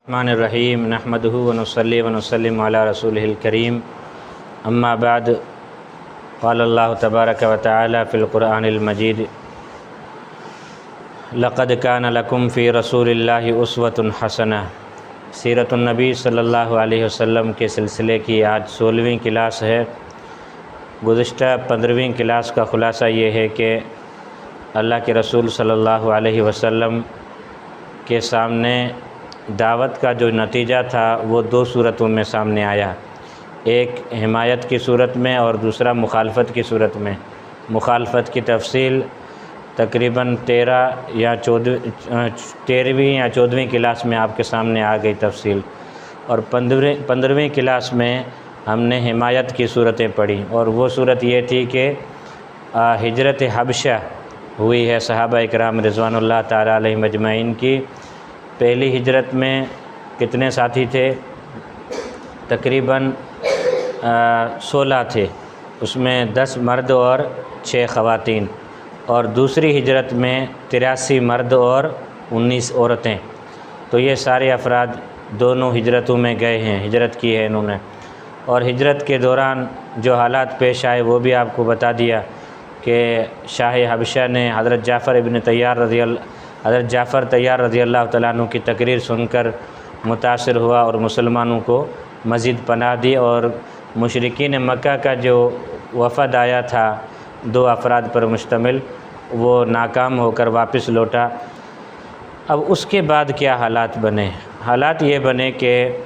रहमानिर्रहीम नहमदुहु व नुसल्ली व नुसल्लिम अला रसूलिहिल करीम अम्मा बाद क़ाला अल्लाहु तबारक व तआला फ़िल क़ुरआनिल मजीद लक़द कान लकुम फ़ी रसूलिल्लाहि उस्वतुन हसना। सीरतुन नबी सल्लल्लाहु अलैहि वसल्लम के सिलसिले की आज 16वीं क्लास है। गुज़िश्ता 15वीं क्लास का ख़ुलासा ये है कि अल्लाह के रसूल सल्लल्लाहु अलैहि वसल्लम के सामने दावत का जो नतीजा था वो दो सूरतों में सामने आया, एक हिमायत की सूरत में और दूसरा मुखालफत की सूरत में। मुखालफत की तफसील तकरीबन 13वीं या 14वीं क्लास में आपके सामने आ गई तफसील, और 15वीं क्लास में हमने हिमायत की सूरतें पढ़ी। और वो सूरत ये थी कि हिजरत हबशा हुई है सहाबा इकराम रिज़वानुल्लाह ताला अलैहिम अजमईन की। पहली हिजरत में कितने साथी थे? तकरीबन 16 थे, उसमें 10 मर्द और 6 ख़वातीन। और दूसरी हिजरत में 83 मर्द और 19 औरतें। तो ये सारे अफराद दोनों हिजरतों में गए हैं, हिजरत की है इन्होंने। और हिजरत के दौरान जो हालात पेश आए वो भी आपको बता दिया कि शाह हबशा ने हज़रत जाफ़र तैयार रज़ी अल्लाह तआला अन्हु की तकरीर सुनकर मुतासिर हुआ और मुसलमानों को मज़ीद पनाह दी। और मुशरिकीन मक्का का जो वफ़द आया था 2 अफराद पर मुश्तमिल, वो नाकाम होकर वापस लौटा। अब उसके बाद क्या हालात बने? हालात ये बने कि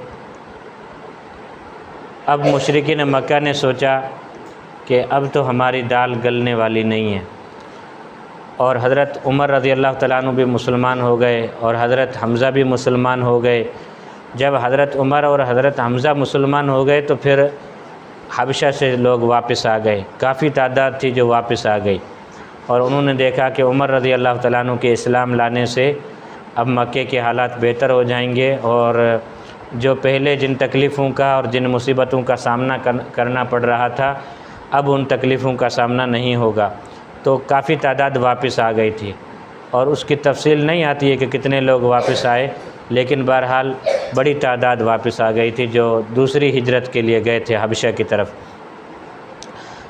अब मुशरिकीन मक्का ने सोचा कि अब तो हमारी दाल गलने वाली नहीं है। और हज़रत उमर रज़ी अल्लाह तआला अन्हु भी मुसलमान हो गए और हज़रत हमज़ा भी मुसलमान हो गए। जब हज़रत उमर और हज़रत हमज़ा मुसलमान हो गए तो फिर हबशा से लोग वापस आ गए, काफ़ी तादाद थी जो वापस आ गई। और उन्होंने देखा कि उमर रज़ी अल्लाह तआला अन्हु के इस्लाम लाने से अब मक्के के हालात बेहतर हो जाएंगे और जो पहले जिन तकलीफ़ों का और जिन मुसीबतों का सामना करना पड़ रहा था, अब उन तकलीफ़ों का सामना नहीं होगा। तो काफ़ी तादाद वापस आ गई थी और उसकी तफसील नहीं आती है कि कितने लोग वापस आए, लेकिन बहरहाल बड़ी तादाद वापस आ गई थी जो दूसरी हिजरत के लिए गए थे हबशा की तरफ।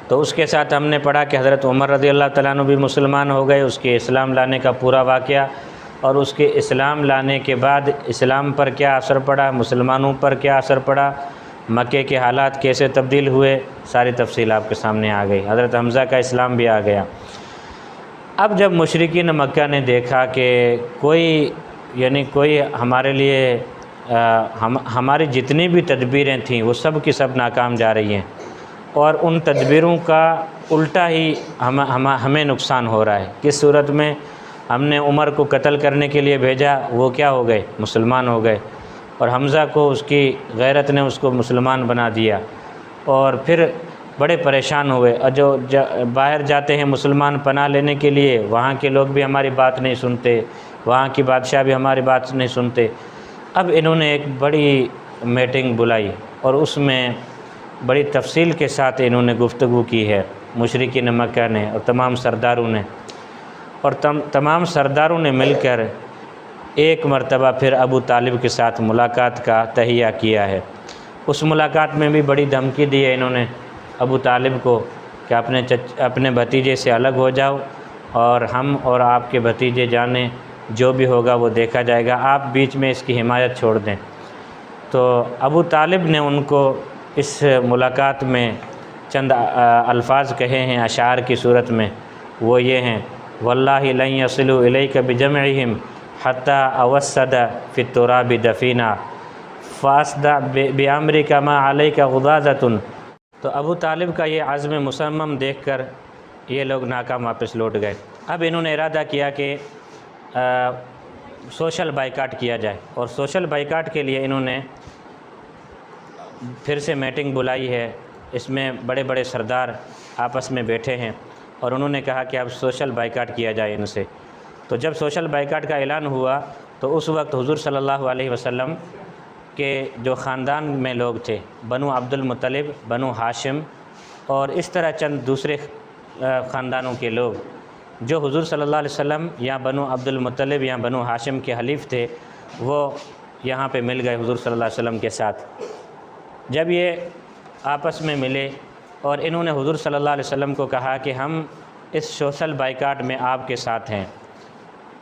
तो उसके साथ हमने पढ़ा कि हज़रत उमर रज़ी अल्लाह तआला अन्हु भी मुसलमान हो गए, उसके इस्लाम लाने का पूरा वाक़या और उसके इस्लाम लाने के बाद इस्लाम पर क्या असर पड़ा, मुसलमानों पर क्या असर पड़ा, मक्के के हालात कैसे तब्दील हुए, सारी तफसील आपके सामने आ गई। हज़रत हमज़ा का इस्लाम भी आ गया। अब जब मुशरिकीन मक्का ने देखा कि कोई हमारे लिए हमारी जितनी भी तदबीरें थीं वो सब की सब नाकाम जा रही हैं और उन तदबीरों का उल्टा ही हमें नुकसान हो रहा है। किस सूरत में? हमने उमर को कत्ल करने के लिए भेजा, वो क्या हो गए? मुसलमान हो गए। और हमज़ा को उसकी गैरत ने उसको मुसलमान बना दिया और फिर बड़े परेशान हुए। और जो बाहर जाते हैं मुसलमान पनाह लेने के लिए, वहाँ के लोग भी हमारी बात नहीं सुनते, वहाँ की बादशाह भी हमारी बात नहीं सुनते। अब इन्होंने एक बड़ी मीटिंग बुलाई और उसमें बड़ी तफसील के साथ इन्होंने गुफ्तगू की है मुशरिकीन मक्का ने और तमाम सरदारों ने। और तमाम सरदारों ने मिलकर एक मरतबा फिर अबू तालिब के साथ मुलाकात का तहिया किया है। उस मुलाकात में भी बड़ी धमकी दी है इन्होंने अबू तालिब को कि अपने भतीजे से अलग हो जाओ और हम और आपके भतीजे जाने, जो भी होगा वो देखा जाएगा, आप बीच में इसकी हिमायत छोड़ दें। तो अबू तालिब ने उनको इस मुलाकात में चंद अल्फाज कहे हैं अशार की सूरत में। वो ये हैं, वल्लाहि लन यसिलु इलैका बिजमइहिम हत्ता अवस्सदा फि तुराबि दफीना फासदा बिअम्रिका मा अलैका गुदाज़तुन। तो अबू तालिब का ये आज़्म मुसम्मम देखकर ये लोग नाकाम वापस लौट गए। अब इन्होंने इरादा किया कि सोशल बाइकाट किया जाए और सोशल बाइकाट के लिए इन्होंने फिर से मीटिंग बुलाई है। इसमें बड़े बड़े सरदार आपस में बैठे हैं और उन्होंने कहा कि अब सोशल बाइकाट किया जाए इनसे। तो जब सोशल बाइकाट का ऐलान हुआ तो उस वक्त हुज़ूर सल्लल्लाहु अलैहि वसल्लम के जो ख़ानदान में लोग थे, बनु अब्दुल मुत्तलिब, बनु हाशिम और इस तरह चंद दूसरे ख़ानदानों के लोग जो हुज़ूर सल्लल्लाहु अलैहि वसल्लम या बनु अब्दुल मुत्तलिब या बनु हाशिम के हलीफ़ थे, वो यहाँ पे मिल गए हुज़ूर सल्लल्लाहु अलैहि वसल्लम के साथ। जब ये आपस में मिले और इन्होंने हुज़ूर सल्लल्लाहु अलैहि वसल्लम को कहा कि हम इस सोशल बाइकाट में आपके साथ हैं,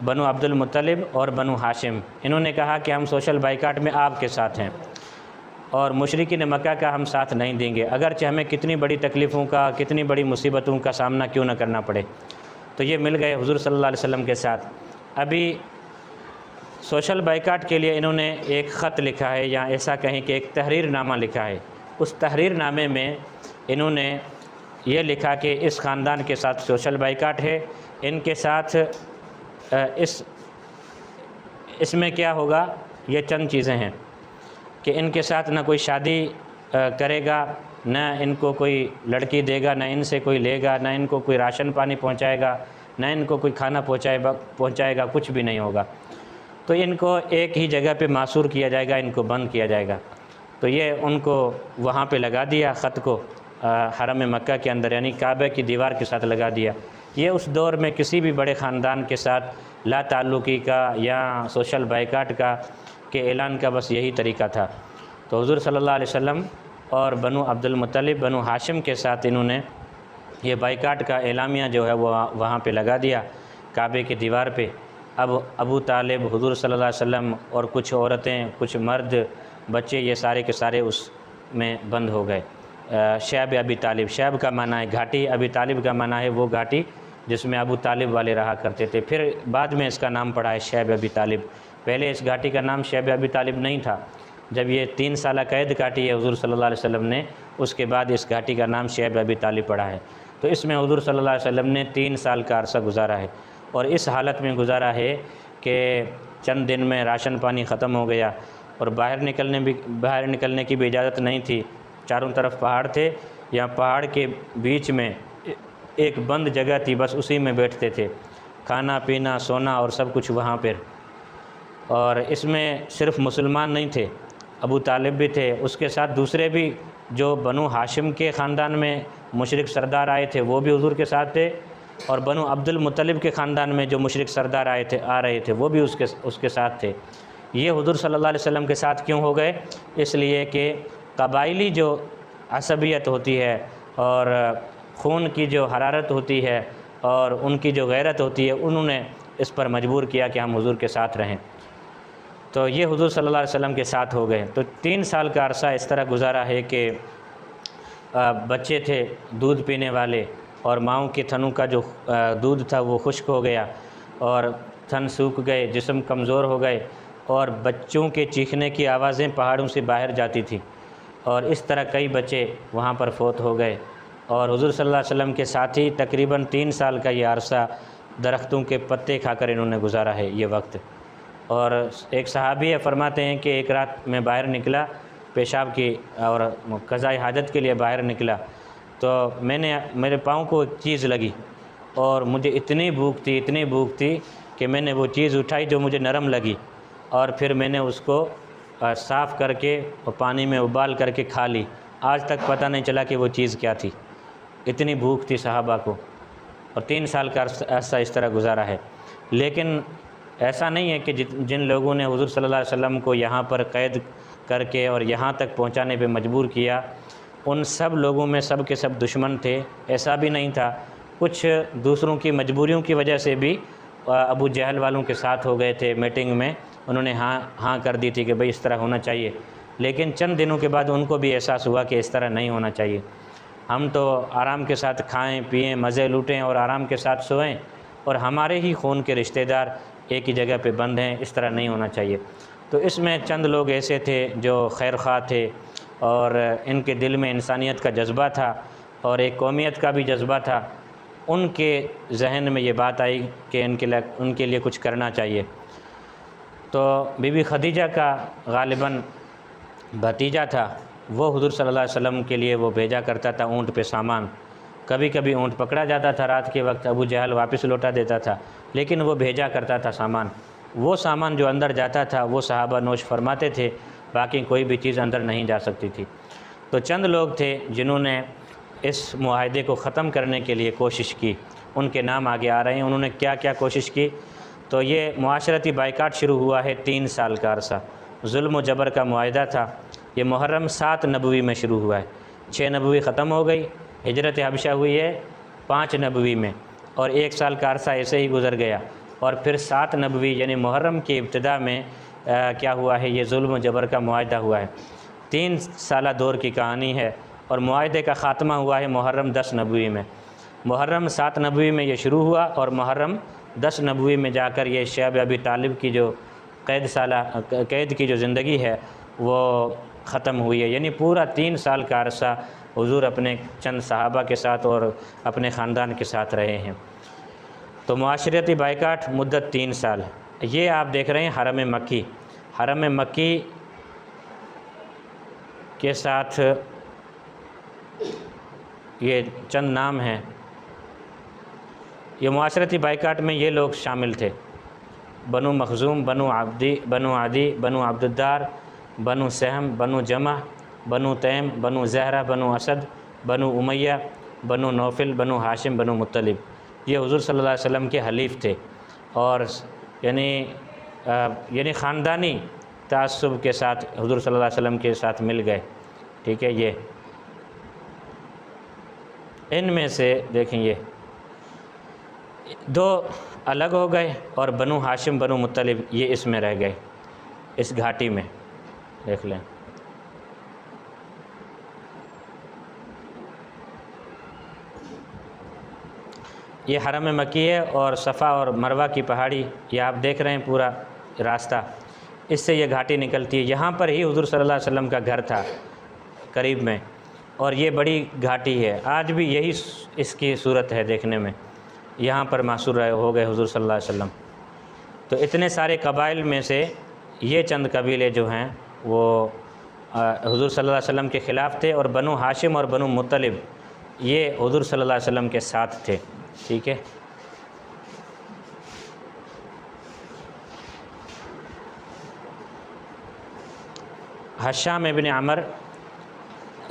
बनु अब्दुल मुत्तलिब और बनु हाशिम, इन्होंने कहा कि हम सोशल बाइकाट में आपके साथ हैं और मुशरिकीन मक्का का हम साथ नहीं देंगे, अगरचे हमें कितनी बड़ी तकलीफ़ों का, कितनी बड़ी मुसीबतों का सामना क्यों न करना पड़े। तो ये मिल गए हुज़ूर सल्लल्लाहु अलैहि वसल्लम के साथ। अभी सोशल बाइकाट के लिए इन्होंने एक ख़त लिखा है, या ऐसा कहें कि एक तहरीरनामा लिखा है। उस तहरीरनामे में इन्होंने ये लिखा कि इस ख़ानदान के साथ सोशल बाइकाट है, इनके साथ इसमें क्या होगा, ये चंद चीज़ें हैं कि इनके साथ न कोई शादी करेगा, न इनको कोई लड़की देगा, न इनसे कोई लेगा, न इनको कोई राशन पानी पहुंचाएगा, न इनको कोई खाना पहुंचाएगा, कुछ भी नहीं होगा। तो इनको एक ही जगह पे मासूर किया जाएगा, इनको बंद किया जाएगा। तो ये उनको वहाँ पे लगा दिया, ख़त को हरम मक्का के अंदर, यानी काबे की दीवार के साथ लगा दिया। ये उस दौर में किसी भी बड़े ख़ानदान के साथ ला ताल्लुकी का या सोशल बाइकाट का के ऐलान का बस यही तरीका था। तो हुज़ूर सल्लल्लाहु अलैहि वसल्लम और बनु अब्दुल मुत्तलिब, बनु हाशिम के साथ इन्होंने ये बाइकाट का एलामिया जो है वो वहाँ पे लगा दिया काबे की दीवार पे। अब अबू तालिब, हुज़ूर सल्लल्लाहु अलैहि वसल्लम और कुछ औरतें, कुछ मर्द, बच्चे, ये सारे के सारे उसमें बंद हो गए। शैब अबी तालिब, शैब का माना है घाटी, अबी तालिब का माना है वो घाटी जिसमें अबू तालिब वाले रहा करते थे। फिर बाद में इसका नाम पड़ा है शैब अबी तालिब। पहले इस घाटी का नाम शैब अबी तालिब नहीं था। जब ये 3 साल कैद काटी है हुज़ूर सल्लल्लाहु अलैहि वसल्लम ने, उसके बाद इस घाटी का नाम शैब अबी तालिब पड़ा है। तो इसमें हुज़ूर सल्लल्लाहु अलैहि वसल्लम ने 3 साल का अरसा गुजारा है, और इस हालत में गुजारा है कि चंद दिन में राशन पानी ख़त्म हो गया और बाहर निकलने की भी इजाज़त नहीं थी। चारों तरफ पहाड़ थे, या पहाड़ के बीच में एक बंद जगह थी, बस उसी में बैठते थे, खाना पीना सोना और सब कुछ वहाँ पर। और इसमें सिर्फ़ मुसलमान नहीं थे, अबू तालिब भी थे, उसके साथ दूसरे भी जो बनु हाशिम के ख़ानदान में मुशरिक सरदार आए थे वो भी हुज़ूर के साथ थे, और बनु अब्दुल मुत्तलिब के ख़ानदान में जो मुशरिक सरदार आ रहे थे वो भी उसके साथ थे। ये हुज़ूर सल्लल्लाहु अलैहि वसल्लम के साथ क्यों हो गए? इसलिए कि कबाइली जो असबियत होती है और खून की जो हरारत होती है और उनकी जो गैरत होती है, उन्होंने इस पर मजबूर किया कि हम हुज़ूर के साथ रहें। तो ये हुज़ूर सल्लल्लाहु अलैहि वसल्लम के साथ हो गए। तो 3 साल का अरसा इस तरह गुजारा है कि बच्चे थे दूध पीने वाले, और माँओं के थनों का जो दूध था वो खुश्क हो गया और थन सूख गए, जिस्म कमज़ोर हो गए, और बच्चों के चीखने की आवाज़ें पहाड़ों से बाहर जाती थी, और इस तरह कई बच्चे वहाँ पर फौत हो गए। और हुज़ूर सल्लल्लाहु अलैहि वसल्लम के साथ ही तकरीबन 3 साल का ये अरसा दरख्तों के पत्ते खाकर इन्होंने गुजारा है ये वक्त। और एक सहाबी है, फरमाते हैं कि एक रात मैं बाहर निकला पेशाब की और क़ज़ाए हाजत के लिए बाहर निकला, तो मेरे पाँव को एक चीज़ लगी और मुझे इतनी भूख थी कि मैंने वो चीज़ उठाई जो मुझे नरम लगी, और फिर मैंने उसको साफ़ करके और पानी में उबाल करके खा ली। आज तक पता नहीं चला कि वो चीज़ क्या थी, इतनी भूख थी सहाबा को। और 3 साल का अरसा इस तरह गुजारा है। लेकिन ऐसा नहीं है कि जिन लोगों ने हुज़ूर सल्लल्लाहु अलैहि वसल्लम को यहाँ पर कैद करके और यहाँ तक पहुँचाने पे मजबूर किया, उन सब लोगों में सब के सब दुश्मन थे, ऐसा भी नहीं था। कुछ दूसरों की मजबूरियों की वजह से भी अबू जहल वालों के साथ हो गए थे मीटिंग में, उन्होंने हाँ कर दी थी कि भाई इस तरह होना चाहिए। लेकिन चंद दिनों के बाद उनको भी एहसास हुआ कि इस तरह नहीं होना चाहिए, हम तो आराम के साथ खाएं पिएं, मज़े लूटें और आराम के साथ सोएं, और हमारे ही खून के रिश्तेदार एक ही जगह पे बंद हैं, इस तरह नहीं होना चाहिए। तो इसमें चंद लोग ऐसे थे जो खैर ख़्वाह थे और इनके दिल में इंसानियत का जज्बा था और एक कौमियत का भी जज्बा था। उनके जहन में ये बात आई कि उनके लिए कुछ करना चाहिए। तो बीबी खदीजा का गालिबन भतीजा था, वो हुज़ूर सल्लल्लाहु अलैहि वसल्लम के लिए वो भेजा करता था ऊँट पे सामान। कभी कभी ऊँट पकड़ा जाता था रात के वक्त, अबू जहल वापस लौटा देता था, लेकिन वो भेजा करता था सामान। वो सामान जो अंदर जाता था वो सहाबा नोश फरमाते थे, बाकी कोई भी चीज़ अंदर नहीं जा सकती थी। तो चंद लोग थे जिन्होंने इस मुआहदे को ख़त्म करने के लिए कोशिश की, उनके नाम आगे आ रहे हैं। उन्होंने क्या क्या कोशिश की? तो ये मुआशरती बाइकाट शुरू हुआ है 3 साल का अरसा। जुल्म व जबर का मुआहदा था। ये मुहर्रम 7 नबवी में शुरू हुआ है। 6 नबवी ख़त्म हो गई, हिजरत हबशा हुई है 5 नबवी में, और 1 साल का अरसा ऐसे ही गुज़र गया। और फिर 7 नबवी यानी मुहर्रम की इब्तिदा में क्या हुआ है, ये जुल्म व जबर का मुआहदा हुआ है। 3 साला दौर की कहानी है, और मुआहदे का ख़ात्मा हुआ है मुहर्रम 10 नबवी में। मुहर्रम 7 नबवी में ये शुरू हुआ, और मुहर्रम 10 नबवी में जाकर ये शैब अबी तालिब की जो कैद की जो ज़िंदगी है वो ख़त्म हुई है। यानी पूरा 3 साल का अरसा हुज़ूर अपने चंद सहाबा के साथ और अपने ख़ानदान के साथ रहे हैं। तो मुआशरती बाइकाट मुद्दत 3 साल। ये आप देख रहे हैं हरम मक्की। हरम मक्की के साथ ये चंद नाम हैं। ये मुआशरती बाइकाट में ये लोग शामिल थे: बनु मखज़ूम, बनु आदी, बनु अब्दुद्दार, बनु सहम, बनु जमा, बनु तैम, बनु ज़हरा, बनु असद, बनु उमैया, बनु नौफिल, बनु हाशिम, बनु मुत्तलिब। ये हुज़ूर सल्लल्लाहु अलैहि वसल्लम के हलीफ़ थे, और यानी ख़ानदानी तासुब के साथ हुज़ूर सल्लल्लाहु अलैहि वसल्लम के साथ मिल गए। ठीक है, ये इनमें से देखें ये 2 अलग हो गए, और बनु हाशिम बनु मुत्तलिब ये इसमें रह गए, इस घाटी में। देख लें, ये हरम मक्की है, और सफ़ा और मरवा की पहाड़ी ये आप देख रहे हैं पूरा रास्ता, इससे ये घाटी निकलती है। यहाँ पर ही हुज़ूर सल्लल्लाहु अलैहि वसल्लम का घर था करीब में, और ये बड़ी घाटी है। आज भी यही इसकी सूरत है देखने में। यहाँ पर मासूर हो गए हुज़ूर सल्लल्लाहु अलैहि वसल्लम। तो इतने सारे कबाइल में से ये चंद कबीले जो हैं वो हुज़ूर सल्लल्लाहु अलैहि वसल्लम के ख़िलाफ़ थे, और बनु हाशिम और बनु मुत्तलिब ये हुज़ूर सल्लल्लाहु अलैहि वसल्लम के साथ थे। ठीक है, हशाम इब्न अमर,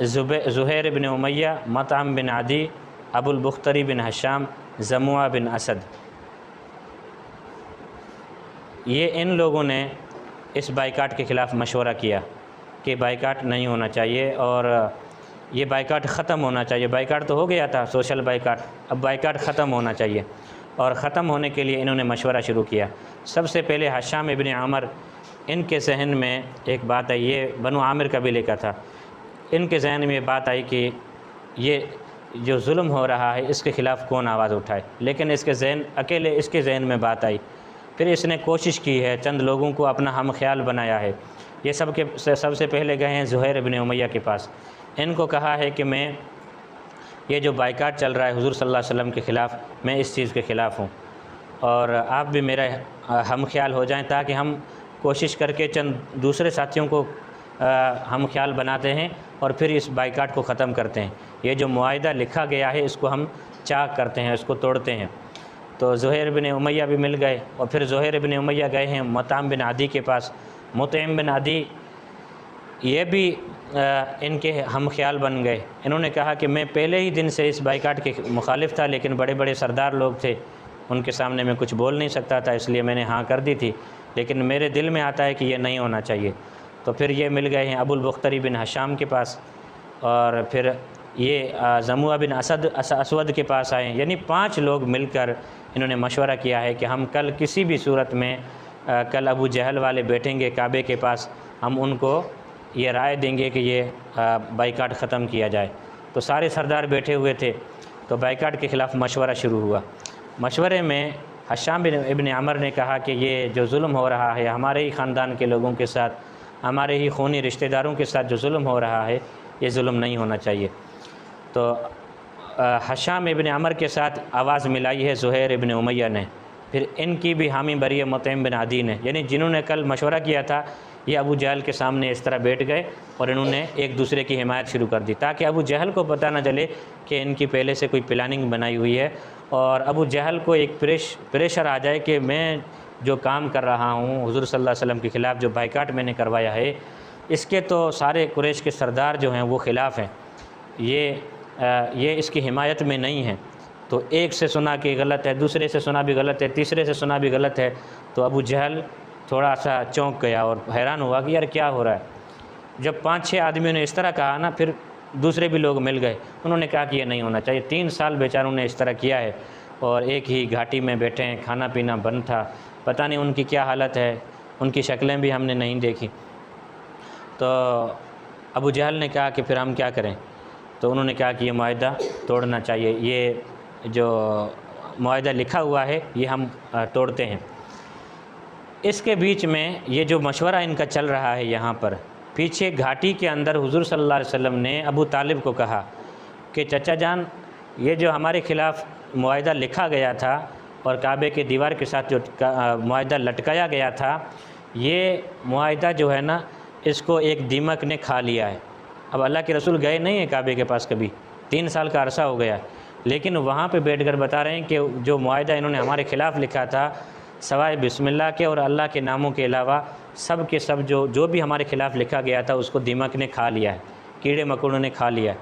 ज़ुहैर बिन उमैया, मतअम बिन आदी, अबुल बुख्तरी बिन हशाम, जमुआ बिन असद, ये इन लोगों ने इस बाइकाट के ख़िलाफ़ मशवरा किया कि बाइकाट नहीं होना चाहिए, और ये बाइकाट ख़त्म होना चाहिए। बाइकाट तो हो गया था, सोशल बाइकाट, अब बाइकाट ख़त्म होना चाहिए। और ख़त्म होने के लिए इन्होंने मशवरा शुरू किया। सबसे पहले हशाम इब्न अमर, इनके जहन में एक बात आई, ये बनु आमिर कबीले का था। इनके जहन में बात आई कि ये जो जुल्म हो रहा है इसके ख़िलाफ़ कौन आवाज़ उठाए, लेकिन इसके जहन में बात आई। फिर इसने कोशिश की है, चंद लोगों को अपना हम ख्याल बनाया है। ये सबसे पहले गए हैं ज़ुहैर बिन उमैया के पास। इनको कहा है कि मैं ये जो बाइकाट चल रहा है हुज़ूर सल्लल्लाहु अलैहि वसल्लम के ख़िलाफ़, मैं इस चीज़ के ख़िलाफ़ हूँ, और आप भी मेरा हम ख्याल हो जाएं, ताकि हम कोशिश करके चंद दूसरे साथियों को हम ख्याल बनाते हैं और फिर इस बाइकाट को ख़त्म करते हैं। ये जो मुआहिदा लिखा गया है इसको हम चाक करते हैं, इसको तोड़ते हैं। तो ज़ुहैर बिन उमैया भी मिल गए, और फिर ज़ुहैर बिन उमैया गए हैं मतअम बिन आदी के पास। मतअम बिन आदी ये भी इनके हम ख्याल बन गए। इन्होंने कहा कि मैं पहले ही दिन से इस बाइकाट के मुखालिफ था, लेकिन बड़े बड़े सरदार लोग थे, उनके सामने मैं कुछ बोल नहीं सकता था, इसलिए मैंने हाँ कर दी थी, लेकिन मेरे दिल में आता है कि ये नहीं होना चाहिए। तो फिर ये मिल गए हैं अबुल बुख्तरी बिन हशाम के पास, और फिर ये जमुआ बिन असवद के पास आए। यानी 5 लोग मिलकर इन्होंने मशवरा किया है कि हम कल किसी भी सूरत में कल अबू जहल वाले बैठेंगे काबे के पास, हम उनको ये राय देंगे कि ये बाइकाट ख़त्म किया जाए। तो सारे सरदार बैठे हुए थे, तो बाइकाट के ख़िलाफ़ मशवरा शुरू हुआ। मशवरे में हशाम बिन इब्न अमर ने कहा कि ये जो जुल्म हो रहा है हमारे ही ख़ानदान के लोगों के साथ, हमारे ही खूनी रिश्तेदारों के साथ जो जुल्म हो रहा है, ये जुल्म नहीं होना चाहिए। तो हशाम इब्न अमर के साथ आवाज़ मिलाई है ज़ुहैर इब्न उमैया ने। फिर इनकी भी हामी भरी है मतअम बिन आदी ने। यानी जिन्होंने कल मशवरा किया था, ये अबू जहल के सामने इस तरह बैठ गए और इन्होंने एक दूसरे की हिमायत शुरू कर दी, ताकि अबू जहल को पता न चले कि इनकी पहले से कोई प्लानिंग बनाई हुई है, और अबू जहल को एक प्रेशर आ जाए कि मैं जो काम कर रहा हूँ हुज़ूर सल्लल्लाहु अलैहि वसल्लम के ख़िलाफ़, जो बाइकाट मैंने करवाया है, इसके तो सारे कुरैश के सरदार जो हैं वो ख़िलाफ़ हैं, ये इसकी हिमायत में नहीं है। तो एक से सुना कि गलत है, दूसरे से सुना भी गलत है, तीसरे से सुना भी गलत है। तो अबू जहल थोड़ा सा चौंक गया और हैरान हुआ कि यार क्या हो रहा है। जब 5-6 आदमियों ने इस तरह कहा ना, फिर दूसरे भी लोग मिल गए, उन्होंने कहा कि ये नहीं होना चाहिए। 3 साल बेचारों ने इस तरह किया है और एक ही घाटी में बैठे हैं, खाना पीना बंद था, पता नहीं उनकी क्या हालत है, उनकी शक्लें भी हमने नहीं देखी। तो अबू जहल ने कहा कि फिर हम क्या करें। तो उन्होंने कहा कि ये मुआहदा तोड़ना चाहिए, ये जो मुआहदा लिखा हुआ है ये हम तोड़ते हैं। इसके बीच में ये जो मशवरा इनका चल रहा है, यहाँ पर पीछे घाटी के अंदर हुज़ूर सल्लल्लाहु अलैहि वसल्लम ने अबू तालिब को कहा कि चचा जान, ये जो हमारे ख़िलाफ़ मुआहदा लिखा गया था और काबे के दीवार के साथ जो मुआहदा लटकाया गया था, ये मुआहदा जो है ना, इसको एक दीमक ने खा लिया है। अब अल्लाह के रसूल गए नहीं हैं काबे के पास कभी, 3 साल का अरसा हो गया, लेकिन वहाँ पे बैठकर बता रहे हैं कि जो मुआहदा इन्होंने हमारे ख़िलाफ़ लिखा था, सवाए बिस्मिल्लाह के और अल्लाह के नामों के अलावा सब के सब जो भी हमारे ख़िलाफ़ लिखा गया था उसको दीमक ने खा लिया है, कीड़े मकोड़ों ने खा लिया है।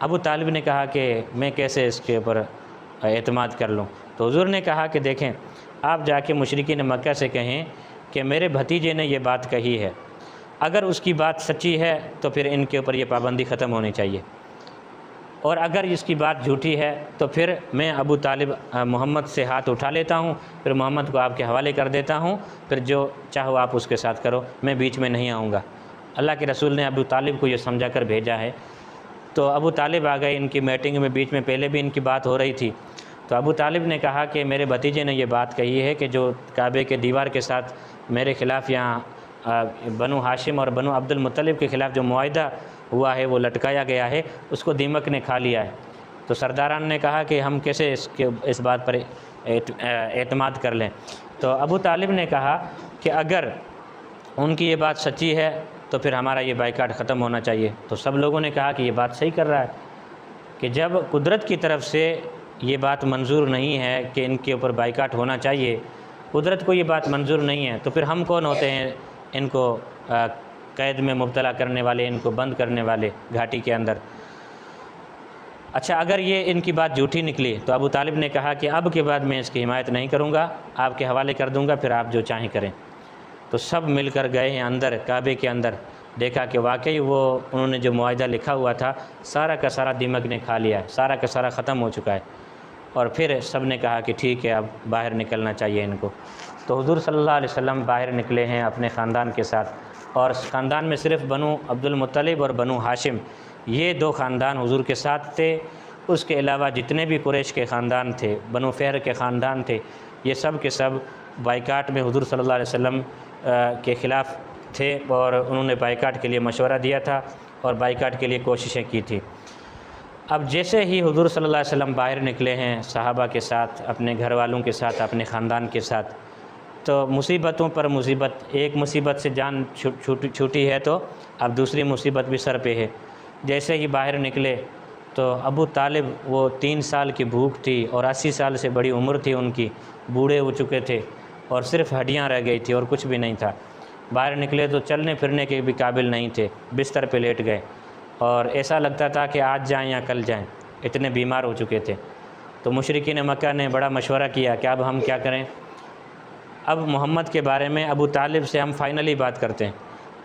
अबू तालिब ने कहा कि मैं कैसे इसके ऊपर एतमाद कर लूँ। तो हुज़ूर ने कहा कि देखें, आप जाके मुशरिकीन मक्का से कहें कि मेरे भतीजे ने ये बात कही है, अगर उसकी बात सच्ची है तो फिर इनके ऊपर ये पाबंदी ख़त्म होनी चाहिए, और अगर इसकी बात झूठी है तो फिर मैं अबू तालिब मोहम्मद से हाथ उठा लेता हूँ, फिर मोहम्मद को आपके हवाले कर देता हूँ, फिर जो चाहो आप उसके साथ करो, मैं बीच में नहीं आऊँगा। अल्लाह के रसूल ने अबू तालिब को ये समझा कर भेजा है। तो अबू तालिब आ गए इनकी मीटिंग में, बीच में पहले भी इनकी बात हो रही थी। तो अबू तालिब ने कहा कि मेरे भतीजे ने ये बात कही है कि जो काबे के दीवार के साथ मेरे ख़िलाफ़ यहाँ बनु हाशिम और बनु अब्दुल मुत्तलिब के ख़िलाफ़ जो मुआहदा हुआ है वो लटकाया गया है, उसको दीमक ने खा लिया है। तो सरदारान ने कहा कि हम कैसे इस बात पर एतमाद कर लें। तो अबू तालिब ने कहा कि अगर उनकी ये बात सच्ची है तो फिर हमारा ये बाइकाट ख़त्म होना चाहिए। तो सब लोगों ने कहा कि ये बात सही कर रहा है कि जब कुदरत की तरफ से ये बात मंजूर नहीं है कि इनके ऊपर बाइकाट होना चाहिए, कुदरत को ये बात मंजूर नहीं है, तो फिर हम कौन होते हैं इनको कैद में मुब्तला करने वाले, इनको बंद करने वाले घाटी के अंदर। अच्छा, अगर ये इनकी बात झूठी निकली तो अबू तालिब ने कहा कि अब के बाद मैं इसकी हिमायत नहीं करूँगा, आपके हवाले कर दूँगा, फिर आप जो चाहें करें। तो सब मिलकर गए हैं अंदर, काबे के अंदर, देखा कि वाकई वो उन्होंने जो मुआहदा लिखा हुआ था सारा का सारा दीमक ने खा लिया है, सारा का सारा ख़त्म हो चुका है। और फिर सब ने कहा कि ठीक है, अब बाहर निकलना चाहिए इनको। तो हुज़ूर सल्लल्लाहु अलैहि वसल्लम बाहर निकले हैं अपने ख़ानदान के साथ, और ख़ानदान में सिर्फ़ बनु अब्दुल मुत्तलिब और बनु हाशिम ये 2 ख़ानदान हुज़ूर के साथ थे। उसके अलावा जितने भी कुरैश के ख़ानदान थे, बनु फ़हर के ख़ानदान थे, ये सब के सब बाइकाट में हुज़ूर सल्लल्लाहु अलैहि वसल्लम के ख़िलाफ़ थे और उन्होंने बाइकाट के लिए मशवरा दिया था और बाइकाट के लिए कोशिशें की थी। अब जैसे ही हुज़ूर सल्लल्लाहु अलैहि वसल्लम बाहर निकले हैं सहाबा के साथ, अपने घर वालों के साथ, अपने ख़ानदान के साथ, तो मुसीबतों पर मुसीबत, एक मुसीबत से जान छूटी है तो अब दूसरी मुसीबत भी सर पे है। जैसे ही बाहर निकले तो अबू तालिब, वो 3 साल की भूख थी और 80 साल से बड़ी उम्र थी उनकी, बूढ़े हो चुके थे और सिर्फ हड्डियां रह गई थी और कुछ भी नहीं था। बाहर निकले तो चलने फिरने के भी काबिल नहीं थे, बिस्तर पे लेट गए और ऐसा लगता था कि आज जाएं या कल जाएं, इतने बीमार हो चुके थे। तो मुशरिकीन मक्का ने बड़ा मशवरा किया कि अब हम क्या करें। अब मोहम्मद के बारे में अबू तालिब से हम फाइनली बात करते हैं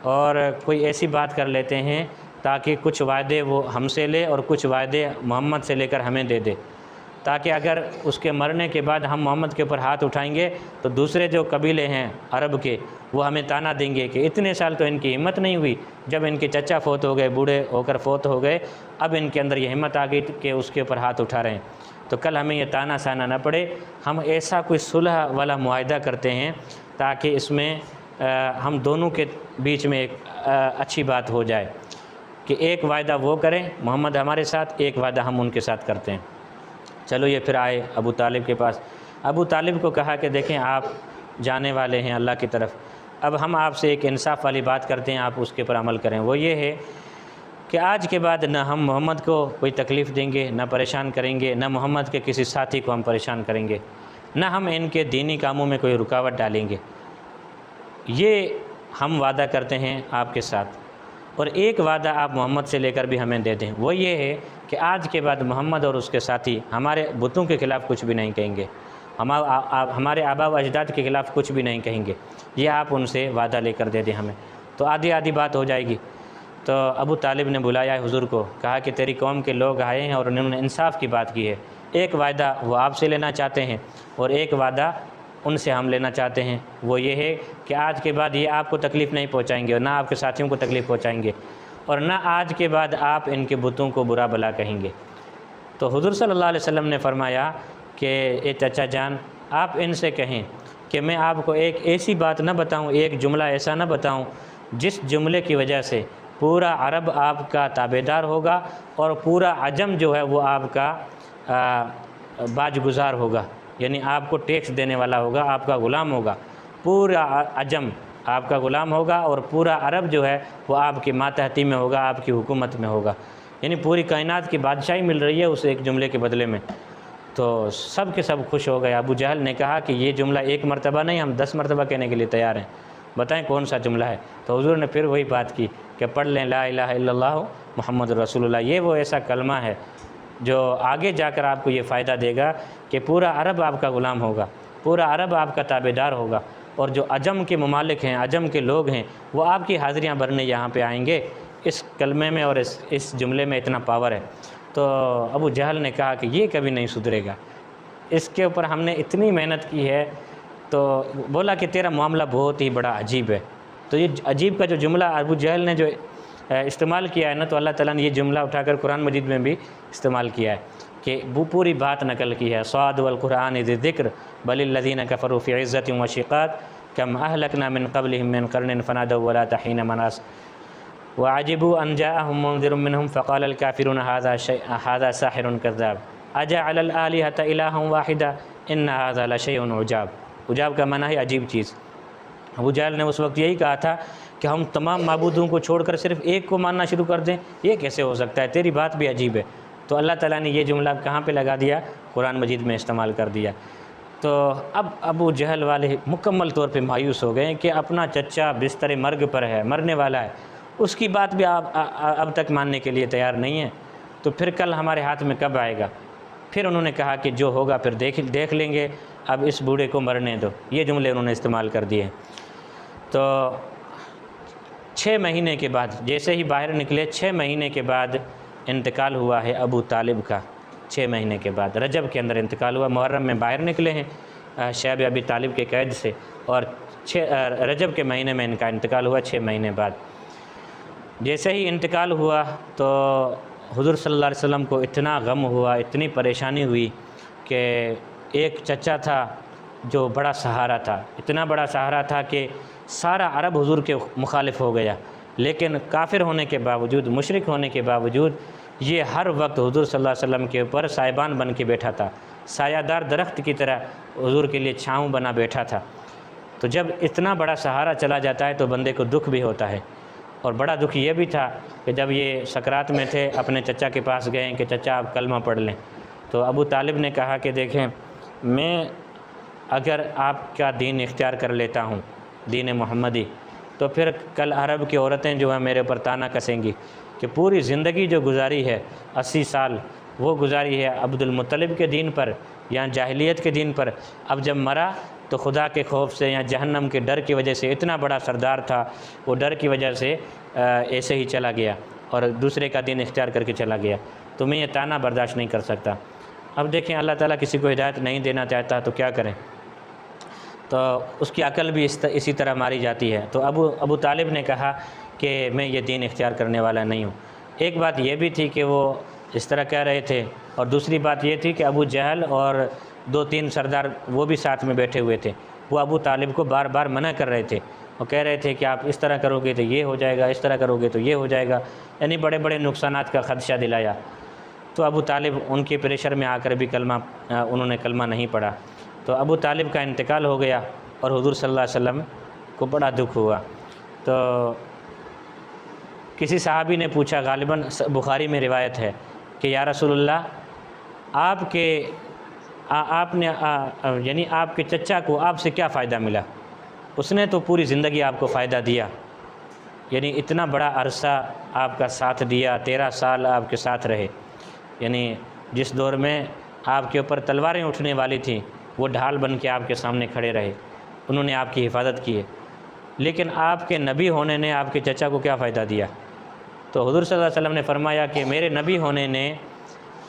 और कोई ऐसी बात कर लेते हैं ताकि कुछ वायदे वो हमसे ले और कुछ वायदे मोहम्मद से लेकर हमें दे दे, ताकि अगर उसके मरने के बाद हम मोहम्मद के ऊपर हाथ उठाएंगे तो दूसरे जो कबीले हैं अरब के, वो हमें ताना देंगे कि इतने साल तो इनकी हिम्मत नहीं हुई, जब इनके चचा फोत हो गए, बूढ़े होकर फोत हो गए, अब इनके अंदर ये हिम्मत आ गई कि उसके ऊपर हाथ उठा रहे हैं, तो कल हमें ये ताना साना न पड़े। हम ऐसा कोई सुलह वाला मुआहदा करते हैं ताकि इसमें हम दोनों के बीच में एक अच्छी बात हो जाए कि एक वायदा वो करें मोहम्मद हमारे साथ, एक वायदा हम उनके साथ करते हैं। चलो ये फिर आए अबू तालिब के पास। अबू तालिब को कहा कि देखें आप जाने वाले हैं अल्लाह की तरफ, अब हम आपसे एक इंसाफ वाली बात करते हैं, आप उसके ऊपर अमल करें। वो ये है कि आज के बाद न हम मोहम्मद को कोई तकलीफ़ देंगे, न परेशान करेंगे, न मोहम्मद के किसी साथी को हम परेशान करेंगे, न हम इनके दीनी कामों में कोई रुकावट डालेंगे। ये हम वादा करते हैं आपके साथ। और एक वादा आप मोहम्मद से लेकर भी हमें दे दें, वो ये है कि आज के बाद मोहम्मद और उसके साथी हमारे बुतों के ख़िलाफ़ कुछ भी नहीं कहेंगे, हमारे आबा व अजदाद के ख़िलाफ़ कुछ भी नहीं कहेंगे, ये आप उनसे वादा लेकर दे दें हमें, तो आधी आधी बात हो जाएगी। तो अबू तालिब ने बुलाया हुज़ूर को, कहा कि तेरी कौम के लोग आए हैं और उन्होंने इंसाफ की बात की है, एक वादा वो आपसे लेना चाहते हैं और एक वादा उनसे हम लेना चाहते हैं, वो ये है कि आज के बाद ये आपको तकलीफ़ नहीं पहुँचाएँगे और ना आपके साथियों को तकलीफ़ पहुँचाएँगे और ना आज के बाद आप इनके बुतों को बुरा भला कहेंगे। तो हुज़ूर सल्लल्लाहु अलैहि वसल्लम ने फरमाया कि ए चाचा जान, आप इनसे कहें कि मैं आपको एक ऐसी बात ना बताऊं, एक जुमला ऐसा ना बताऊं जिस जुमले की वजह से पूरा अरब आपका ताबेदार होगा और पूरा अजम जो है वो आपका बाजगुज़ार होगा, यानी आपको टैक्स देने वाला होगा, आपका ग़ुलाम होगा। पूरा अजम आपका ग़ुलाम होगा और पूरा अरब जो है वो आपकी मातहती में होगा, आपकी हुकूमत में होगा, यानी पूरी कायनात की बादशाही मिल रही है उस एक जुमले के बदले में। तो सब के सब खुश हो गए। अबू जहल ने कहा कि ये जुमला एक मरतबा नहीं, हम 10 मरतबा कहने के लिए तैयार हैं, बताएं कौन सा जुमला है। तो हुज़ूर ने फिर वही बात की कि पढ़ लें ला इलाहा इल्लल्लाह मुहम्मद रसूलुल्लाह। ये वो ऐसा कलमा है जो आगे जाकर आपको ये फ़ायदा देगा कि पूरा अरब आपका ग़ुलाम होगा, पूरा अरब आपका ताबेदार होगा और जो अजम के ममालिक हैं, अजम के लोग हैं, वो आपकी हाज़िरियाँ भरने यहाँ पे आएंगे। इस कलमे में और इस जुमले में इतना पावर है। तो अबू जहल ने कहा कि ये कभी नहीं सुधरेगा, इसके ऊपर हमने इतनी मेहनत की है। तो बोला कि तेरा मामला बहुत ही बड़ा अजीब है। तो ये अजीब का जो जुमला अबू जहल ने जो इस्तेमाल किया है ना, तो अल्लाह ताला ने ये जुमला उठाकर कुरान मजीद में भी इस्तेमाल किया है कि वो पूरी बात नकल की है। स्वाद वल कुरान ज़िक्र बलिल्लज़ीना कफ़रू फ़ी इज़्ज़तिन व शिक़ाक़ कम अहलकना मिन क़ब्लिहिम मिन क़र्निन फ़नादव वला तहीन मनास व अजिबू अन जाअहुम मुनज़िरुम मिनहुम फ़क़ालल काफ़िरून हाज़ा साहिरुन कज़्ज़ाब अजअलल आलिहता इलाहन वाहिदा इन्न हाज़ा लशैउन उजाब। उजाब का माना है अजीब चीज़। अबू जहल ने उस वक्त यही कहा था कि हम तमाम माबूदों को छोड़कर सिर्फ़ एक को मानना शुरू कर दें, ये कैसे हो सकता है, तेरी बात भी अजीब है। तो अल्लाह ताला ने ये जुमला कहाँ पे लगा दिया, कुरान मजीद में इस्तेमाल कर दिया। तो अब अबू जहल वाले मुकम्मल तौर पे मायूस हो गए कि अपना चच्चा बिस्तर मर्ग पर है, मरने वाला है, उसकी बात भी आप अब तक मानने के लिए तैयार नहीं है, तो फिर कल हमारे हाथ में कब आएगा। फिर उन्होंने कहा कि जो होगा फिर देख लेंगे, अब इस बूढ़े को मरने दो। ये जुमले उन्होंने इस्तेमाल कर दिए। तो 6 महीने के बाद जैसे ही बाहर निकले, 6 महीने के बाद इंतकाल हुआ है अबू तालिब का। 6 महीने के बाद रजब के अंदर इंतकाल हुआ, मुहर्रम में बाहर निकले हैं शैब अबी तालिब के कैद से, और रजब के महीने में इनका इंतकाल हुआ 6 महीने बाद। जैसे ही इंतकाल हुआ तो हुज़ूर सल्लल्लाहु अलैहि वसल्लम को इतना गम हुआ, इतनी परेशानी हुई कि एक चचा था जो बड़ा सहारा था, इतना बड़ा सहारा था कि सारा अरब हुज़ूर के मुखालिफ हो गया, लेकिन काफिर होने के बावजूद, मुशरिक होने के बावजूद ये हर वक्त हुज़ूर सल्लल्लाहु अलैहि वसल्लम के ऊपर साहिबान बन के बैठा था, सायादार दरख्त की तरह हुज़ूर के लिए छाँव बना बैठा था। तो जब इतना बड़ा सहारा चला जाता है तो बंदे को दुख भी होता है। और बड़ा दुख ये भी था कि जब ये सकरात में थे, अपने चचा के पास गए कि चचा आप कलमा पढ़ लें। तो अबू तालिब ने कहा कि देखें, मैं अगर आपका दीन इख्तियार कर लेता हूँ, दीन मोहम्मदी, तो फिर कल अरब की औरतें जो हैं मेरे ऊपर ताना कसेंगी कि पूरी ज़िंदगी जो गुजारी है 80 साल वो गुजारी है अब्दुल मुत्तलिब के दीन पर या जाहिलियत के दीन पर। अब जब मरा तो खुदा के खौफ से या जहन्नम के डर की वजह से, इतना बड़ा सरदार था, वो डर की वजह से ऐसे ही चला गया और दूसरे का दीन इख्तियार करके चला गया। तो मैं ये ताना बर्दाश्त नहीं कर सकता। अब देखें, अल्लाह ताला किसी को हिदायत नहीं देना चाहता तो क्या करें, तो उसकी अकल भी इसी तरह मारी जाती है। तो अबू तालिब ने कहा कि मैं ये दीन इख्तियार करने वाला नहीं हूँ। एक बात ये भी थी कि वो इस तरह कह रहे थे, और दूसरी बात ये थी कि अबू जहल और 2-3 सरदार वो भी साथ में बैठे हुए थे, वो अबू तालिब को बार बार मना कर रहे थे और कह रहे थे कि आप इस तरह करोगे तो ये हो जाएगा, इस तरह करोगे तो ये हो जाएगा, यानी बड़े बड़े नुकसानात का ख़दशा दिलाया। तो अबू तालिब उनके प्रेशर में आकर भी उन्होंने कलमा नहीं पढ़ा। तो अबू तालिब का इंतकाल हो गया और हुज़ूर सल्लल्लाहु अलैहि वसल्लम को बड़ा दुख हुआ। तो किसी सहाबी ने पूछा, गालिबन बुखारी में रिवायत है कि या रसूलुल्लाह, आपने यानी आपके चचा को आपसे क्या फ़ायदा मिला? उसने तो पूरी ज़िंदगी आपको फ़ायदा दिया, यानी इतना बड़ा अरसा आपका साथ दिया, 13 साल आपके साथ रहे, यानी जिस दौर में आपके ऊपर तलवारें उठने वाली थी वो ढाल बन के आपके सामने खड़े रहे, उन्होंने आपकी हिफाजत की है। लेकिन आपके नबी होने ने आपके चचा को क्या फ़ायदा दिया? तो हुज़ूर सल्लल्लाहु अलैहि वसल्लम ने फरमाया कि मेरे नबी होने ने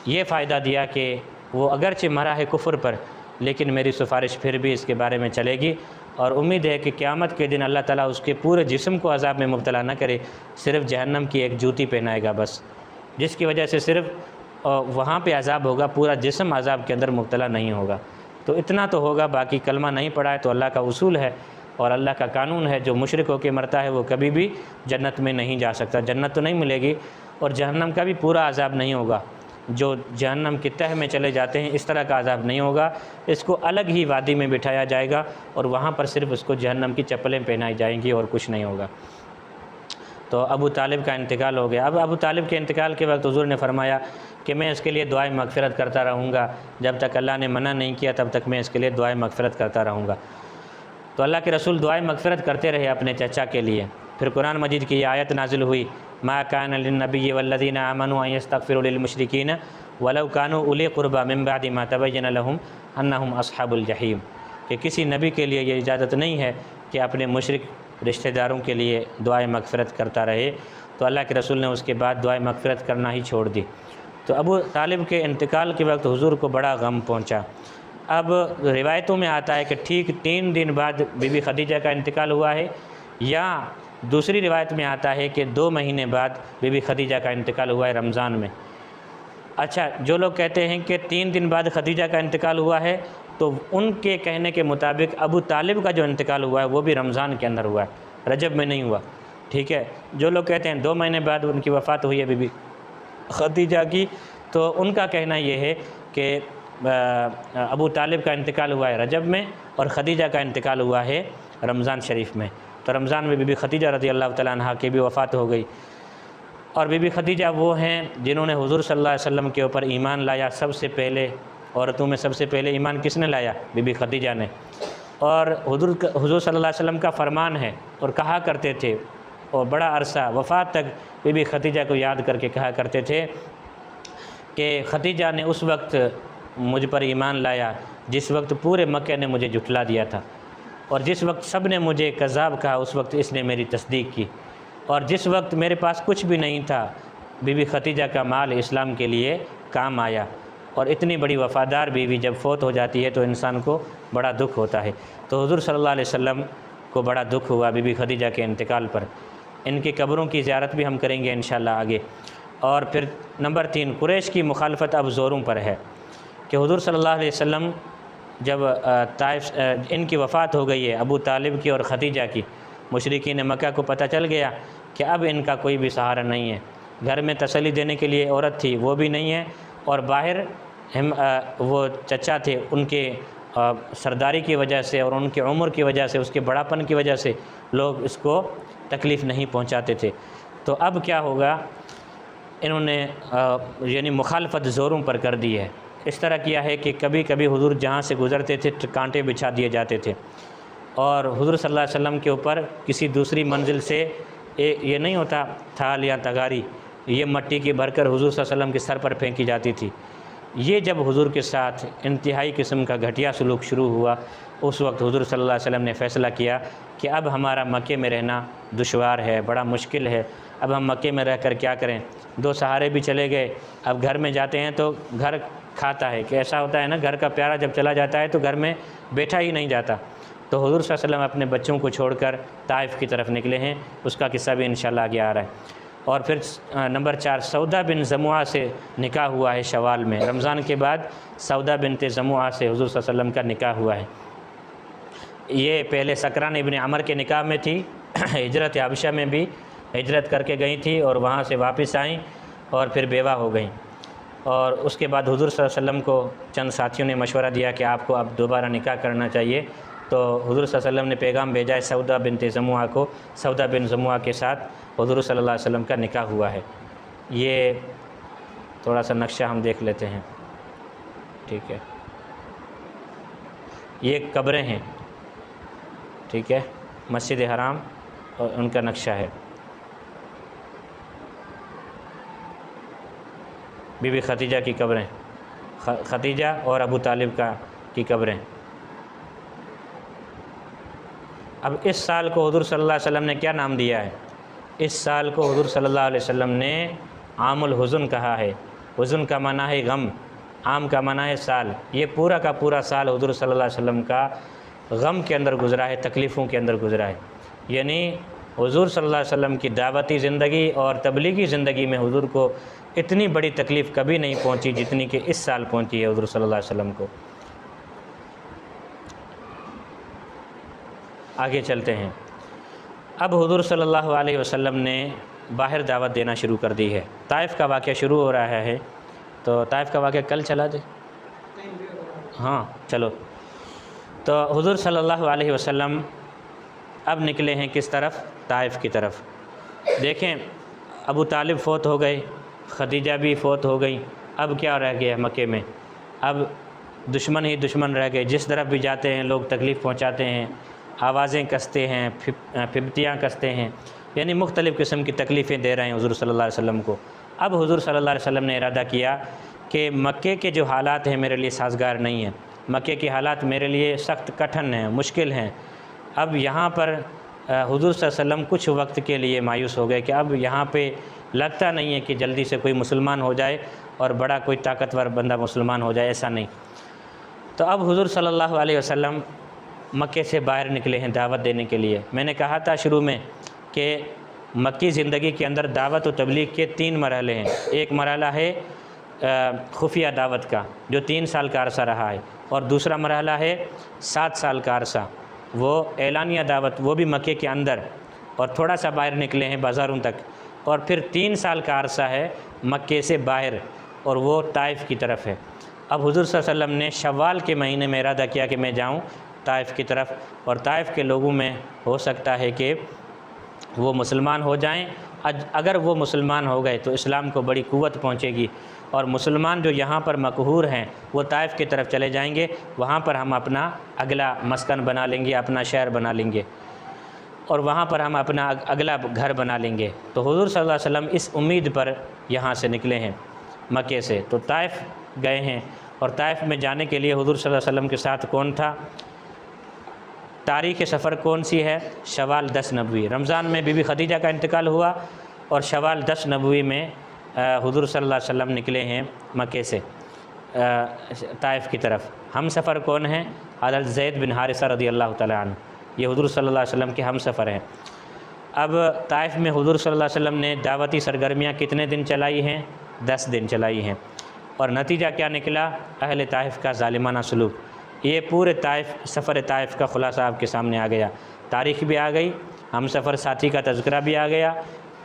ये फ़ायदा दिया कि वो अगरचे मरा है कुफ्र पर, लेकिन मेरी सिफारिश फिर भी इसके बारे में चलेगी, और उम्मीद है कि क़यामत के दिन अल्लाह ताला उसके पूरे जिस्म को अज़ाब में मुब्तला न करे, सिर्फ़ जहन्नम की एक जूती पहनाएगा बस, जिसकी वजह से सिर्फ़ वहाँ पे अज़ाब होगा, पूरा जिस्म अज़ाब के अंदर मुब्तला नहीं होगा। तो इतना तो होगा, बाकी कलमा नहीं पढ़ा है तो अल्लाह का उसूल है और अल्लाह का कानून है, जो मुशरिक होकर मरता है वो कभी भी जन्नत में नहीं जा सकता, जन्नत तो नहीं मिलेगी, और जहन्नम का भी पूरा अज़ाब नहीं होगा। जो जहन्नम की तह में चले जाते हैं इस तरह का अज़ाब नहीं होगा, इसको अलग ही वादी में बिठाया जाएगा और वहाँ पर सिर्फ़ उसको जहन्नम की चप्पलें पहनाई जाएंगी और कुछ नहीं होगा। तो अबू तालिब का इंतकाल हो गया। अब अबू तालिब के इंतकाल के वक्त हुज़ूर ने फरमाया कि मैं इसके लिए दुआए मग़फ़िरत करता रहूँगा, जब तक अल्लाह ने मना नहीं किया तब तक मैं इसके लिए दुआए मग़फ़िरत करता रहूँगा। तो अल्लाह के रसूल दुआए मग़फ़िरत करते रहे अपने चचा के लिए। फिर कुरान मजीद की ये आयत नाज़िल हुई, मा कान लिन्नबिय्यि वल्लज़ीना आमनू अन यस्तग़फ़िरू लिलमुशरिकीन वलौ कानू उली क़ुरबा मिन बअदि मा तबय्यन लहुम अन्नहुम अस्हाबुल जहीम, कि किसी नबी के लिए ये इजाज़त नहीं है कि अपने मुशरिक रिश्तेदारों के लिए दुआए मग़फ़िरत करता रहे। तो अल्लाह के रसूल ने उसके बाद दुआए मग़फ़िरत करना ही छोड़ दी। तो अबू तालिब के इंतकाल के वक्त हुज़ूर को बड़ा गम पहुँचा। अब रिवायतों में आता है कि ठीक 3 दिन बाद बीबी खदीजा का इंतकाल हुआ है, या दूसरी रिवायत में आता है कि 2 महीने बाद बीबी खदीजा का इंतकाल हुआ है रमज़ान में। अच्छा, जो लोग कहते हैं कि 3 दिन बाद खदीजा का इंतकाल हुआ है, तो उनके कहने के मुताबिक अबू तालिब का जो इंतकाल हुआ है वो भी रमज़ान के अंदर हुआ है, रजब में नहीं हुआ। ठीक है, जो लोग कहते हैं 2 महीने बाद उनकी वफ़ात हुई है बीबी खदीजा की, तो उनका कहना ये है कि अबू तालिब का इंतकाल हुआ है रजब में और ख़दीजा का इंतकाल हुआ है रमज़ान शरीफ में। तो रमज़ान में बीबी खदीजा रज़ी अल्लाह तआला अन्हा की भी वफ़ात हो गई। और बीबी खदीजा वो हैं जिन्होंने हुज़ूर सल्लल्लाहु अलैहि वसल्लम के ऊपर ईमान लाया। सबसे पहले औरतों में सबसे पहले ईमान किसने लाया? बीबी खदीजा ने। और हुज़ूर सल्लल्लाहु अलैहि वसल्लम का फरमान है, और कहा करते थे, और बड़ा अरसा वफ़ात तक बीबी खदीजा को याद करके कहा करते थे कि खदीजा ने उस वक्त मुझ पर ईमान लाया जिस वक्त पूरे मक्के ने मुझे झुठला दिया था, और जिस वक्त सब ने मुझे कज़्ज़ाब कहा उस वक्त इसने मेरी तस्दीक की, और जिस वक्त मेरे पास कुछ भी नहीं था बीबी खदीजा का माल इस्लाम के लिए काम आया। और इतनी बड़ी वफ़ादार बीवी जब फ़ौत हो जाती है तो इंसान को बड़ा दुख होता है। तो हुज़ूर सल्लल्लाहु अलैहि वसल्लम को बड़ा दुख हुआ बीबी खदीजा के इंतकाल पर। इनकी कब्रों की ज़ियारत भी हम करेंगे इंशाअल्लाह आगे। और फिर नंबर 3, कुरैश की मुखालफत अब ज़ोरों पर है कि हुज़ूर सल्लल्लाहु अलैहि वसल्लम जब ताइफ इनकी वफ़ात हो गई है अबू तालिब की और खदीजा की, मुशरिकीन मक्का को पता चल गया कि अब इनका कोई भी सहारा नहीं है। घर में तसल्ली देने के लिए औरत थी वो भी नहीं है, और बाहर वो चचा थे उनके सरदारी की वजह से और उनके उम्र की वजह से, उसके बड़ापन की वजह से लोग इसको तकलीफ़ नहीं पहुंचाते थे। तो अब क्या होगा, इन्होंने यानी मुखालफत ज़ोरों पर कर दी है। इस तरह किया है कि कभी कभी हुज़ूर जहाँ से गुज़रते थे कांटे बिछा दिए जाते थे, और हुज़ूर सल्लल्लाहु अलैहि वसल्लम के ऊपर किसी दूसरी मंजिल से ये नहीं होता थाल या तगारी, ये मिट्टी की भरकर हुज़ूर सल्लल्लाहु अलैहि वसल्लम के सर पर फेंकी जाती थी। ये जब हुज़ूर के साथ इंतहाई किस्म का घटिया सलूक शुरू हुआ, उस वक्त हुज़ूर सल्लल्लाहु अलैहि वसल्लम ने फ़ैसला किया कि अब हमारा मक्के में रहना दुश्वार है, बड़ा मुश्किल है, अब हम मक्के में रह कर क्या करें। 2 सहारे भी चले गए, अब घर में जाते हैं तो घर खाता है कि ऐसा होता है ना, घर का प्यारा जब चला जाता है तो घर में बैठा ही नहीं जाता। तो हुज़ूर सल्लल्लाहु अलैहि वसल्लम अपने बच्चों को छोड़कर ताइफ़ की तरफ निकले हैं, उसका किस्सा भी इंशाअल्लाह आगे आ रहा है। और फिर नंबर 4, सौदा बिन ज़मुआ से निकाह हुआ है शवाल में। रमज़ान के बाद सौदा बिनते ज़मुआ से हुज़ूर सल्लल्लाहु अलैहि वसल्लम का निकाह हुआ है। ये पहले सकरान इब्न अमर के निकाह में थी, हिजरत हबशा में भी हिजरत करके गई थी और वहाँ से वापस आई और फिर बेवा हो गई। और उसके बाद हुज़ूर सल्लल्लाहु अलैहि वसल्लम को चंद साथियों ने मशवरा दिया कि आपको अब दोबारा निकाह करना चाहिए। तो हुज़ूर सल्लल्लाहु अलैहि वसल्लम ने पैगाम भेजा है सौदा बिनते ज़मुआ को। सौदा बिन ज़मुआ के साथ हुज़ूर सल्लल्लाहु अलैहि वसल्लम का निकाह हुआ है। ये थोड़ा सा नक्शा हम देख लेते हैं, ठीक है। ये कब्रें हैं, ठीक है, मस्जिद हराम और उनका नक्शा है। बीबी खदीजा की कब्रें, खदीजा और अबू तालिब की कब्रें, अब इस साल को हुज़ूर सल्लल्लाहु अलैहि वसल्लम ने क्या नाम दिया है? इस साल को हुज़ूर सल्लल्लाहु अलैहि वसल्लम ने आमुल हुज़न कहा है। हुज़न का माना है गम, आम का माना है साल। ये पूरा का पूरा साल हुज़ूर सल्लल्लाहु अलैहि वसल्लम का गम के अंदर गुज़रा है, तकलीफ़ों के अंदर गुज़रा है। यानी हुज़ूर सल्लल्लाहु अलैहि वसल्लम की दावती ज़िंदगी और तबलीगी ज़िंदगी में हुज़ूर को इतनी बड़ी तकलीफ़ कभी नहीं पहुंची जितनी कि इस साल पहुंची है हुज़ूर सल्लल्लाहु अलैहि वसल्लम को। आगे चलते हैं। अब हुज़ूर सल्लल्लाहु अलैहि वसल्लम ने बाहर दावत देना शुरू कर दी है। ताइफ़ का वाक़या शुरू हो रहा है, तो ताइफ़ का वाक़या कल चला दे। हाँ चलो। तो हुज़ूर सल्लल्लाहु अलैहि वसल्लम अब निकले हैं किस तरफ? ताइफ़ की तरफ। देखें, अबू तालिब फ़ौत हो गए, खदीजा भी फ़ौत हो गई। अब क्या रह गया मक्के में? अब दुश्मन ही दुश्मन रह गए। जिस तरफ भी जाते हैं लोग तकलीफ़ पहुँचाते हैं, आवाज़ें कसते हैं, फिफ्तियाँ कसते हैं, यानी मुख्तलिफ़ किस्म की तकलीफ़ें दे रहे हैं हुज़ूर सल्लल्लाहु अलैहि वसल्लम को। अब हुज़ूर सल्लल्लाहु अलैहि वसल्लम ने इरादा किया कि मक्के के जो हालात हैं मेरे लिए साज़गार नहीं हैं, मक्के के हालात मेरे लिए सख्त कठिन हैं, मुश्किल हैं। अब यहाँ पर हुज़ूर सल्लल्लाहु अलैहि वसल्लम कुछ वक्त के लिए मायूस हो गए कि अब यहाँ पे लगता नहीं है कि जल्दी से कोई मुसलमान हो जाए और बड़ा कोई ताकतवर बंदा मुसलमान हो जाए, ऐसा नहीं। तो अब हुज़ूर सल्लल्लाहु अलैहि वसल्लम मक्के से बाहर निकले हैं दावत देने के लिए। मैंने कहा था शुरू में कि मक्की ज़िंदगी के अंदर दावत और तबलीग के 3 मरहले हैं। एक मरहला है खुफिया दावत का, जो 3 साल का अरसा रहा है, और दूसरा मरहला है 7 साल का अरसा, वो एलानिया दावत, वो भी मक्के के अंदर और थोड़ा सा बाहर निकले हैं बाज़ारों तक। और फिर 3 साल का अरसा है मक्के से बाहर, और वो ताइफ़ की तरफ है। अब हुज़ूर सल्लल्लाहु अलैहि वसल्लम ने शव्वाल के महीने में इरादा किया कि मैं जाऊँ ताइफ़ की तरफ, और ताइफ़ के लोगों में हो सकता है कि वो मुसलमान हो जाएं। अगर वो मुसलमान हो गए तो इस्लाम को बड़ी क़ुव्वत पहुँचेगी, और मुसलमान जो यहाँ पर मकहूर हैं वो ताइफ़ की तरफ चले जाएंगे, वहाँ पर हम अपना अगला मस्कन बना लेंगे, अपना शहर बना लेंगे, और वहाँ पर हम अपना अगला घर बना लेंगे। तो हुज़ूर सल्लल्लाहु अलैहि वसल्लम इस उम्मीद पर यहाँ से निकले हैं मक्के से, तो ताइफ़ गए हैं। और ताइफ़ में जाने के लिए हुज़ूर सल्लल्लाहु अलैहि वसल्लम के साथ कौन था? तारीख़ सफ़र कौन सी है? शवाल 10 नबवी। रमज़ान में बीबी खदीजा का इंतकाल हुआ, और शवाल 10 नबवी में हुज़ूर सल्लल्लाहु अलैहि वसल्लम निकले हैं मक्के से ताइफ़ की तरफ। हम सफ़र कौन हैं? हज़रत ज़ैद बिन हारिसा रज़ियल्लाहु तआला अन्हु, ये हुज़ूर सल्लल्लाहु अलैहि वसल्लम के हम सफ़र हैं। अब ताइफ़ में हुज़ूर सल्लल्लाहु अलैहि वसल्लम ने दावती सरगर्मियाँ कितने दिन चलाई हैं? 10 दिन चलाई हैं। और नतीजा क्या निकला? अहले ताइफ़ का ज़ालिमाना सलूक। ये पूरे ताइफ़ सफ़र ताइफ़ का ख़ुलासा आपके सामने आ गया। तारीख़ भी आ गई, हम सफ़र साथी का तज़किरा भी आ गया,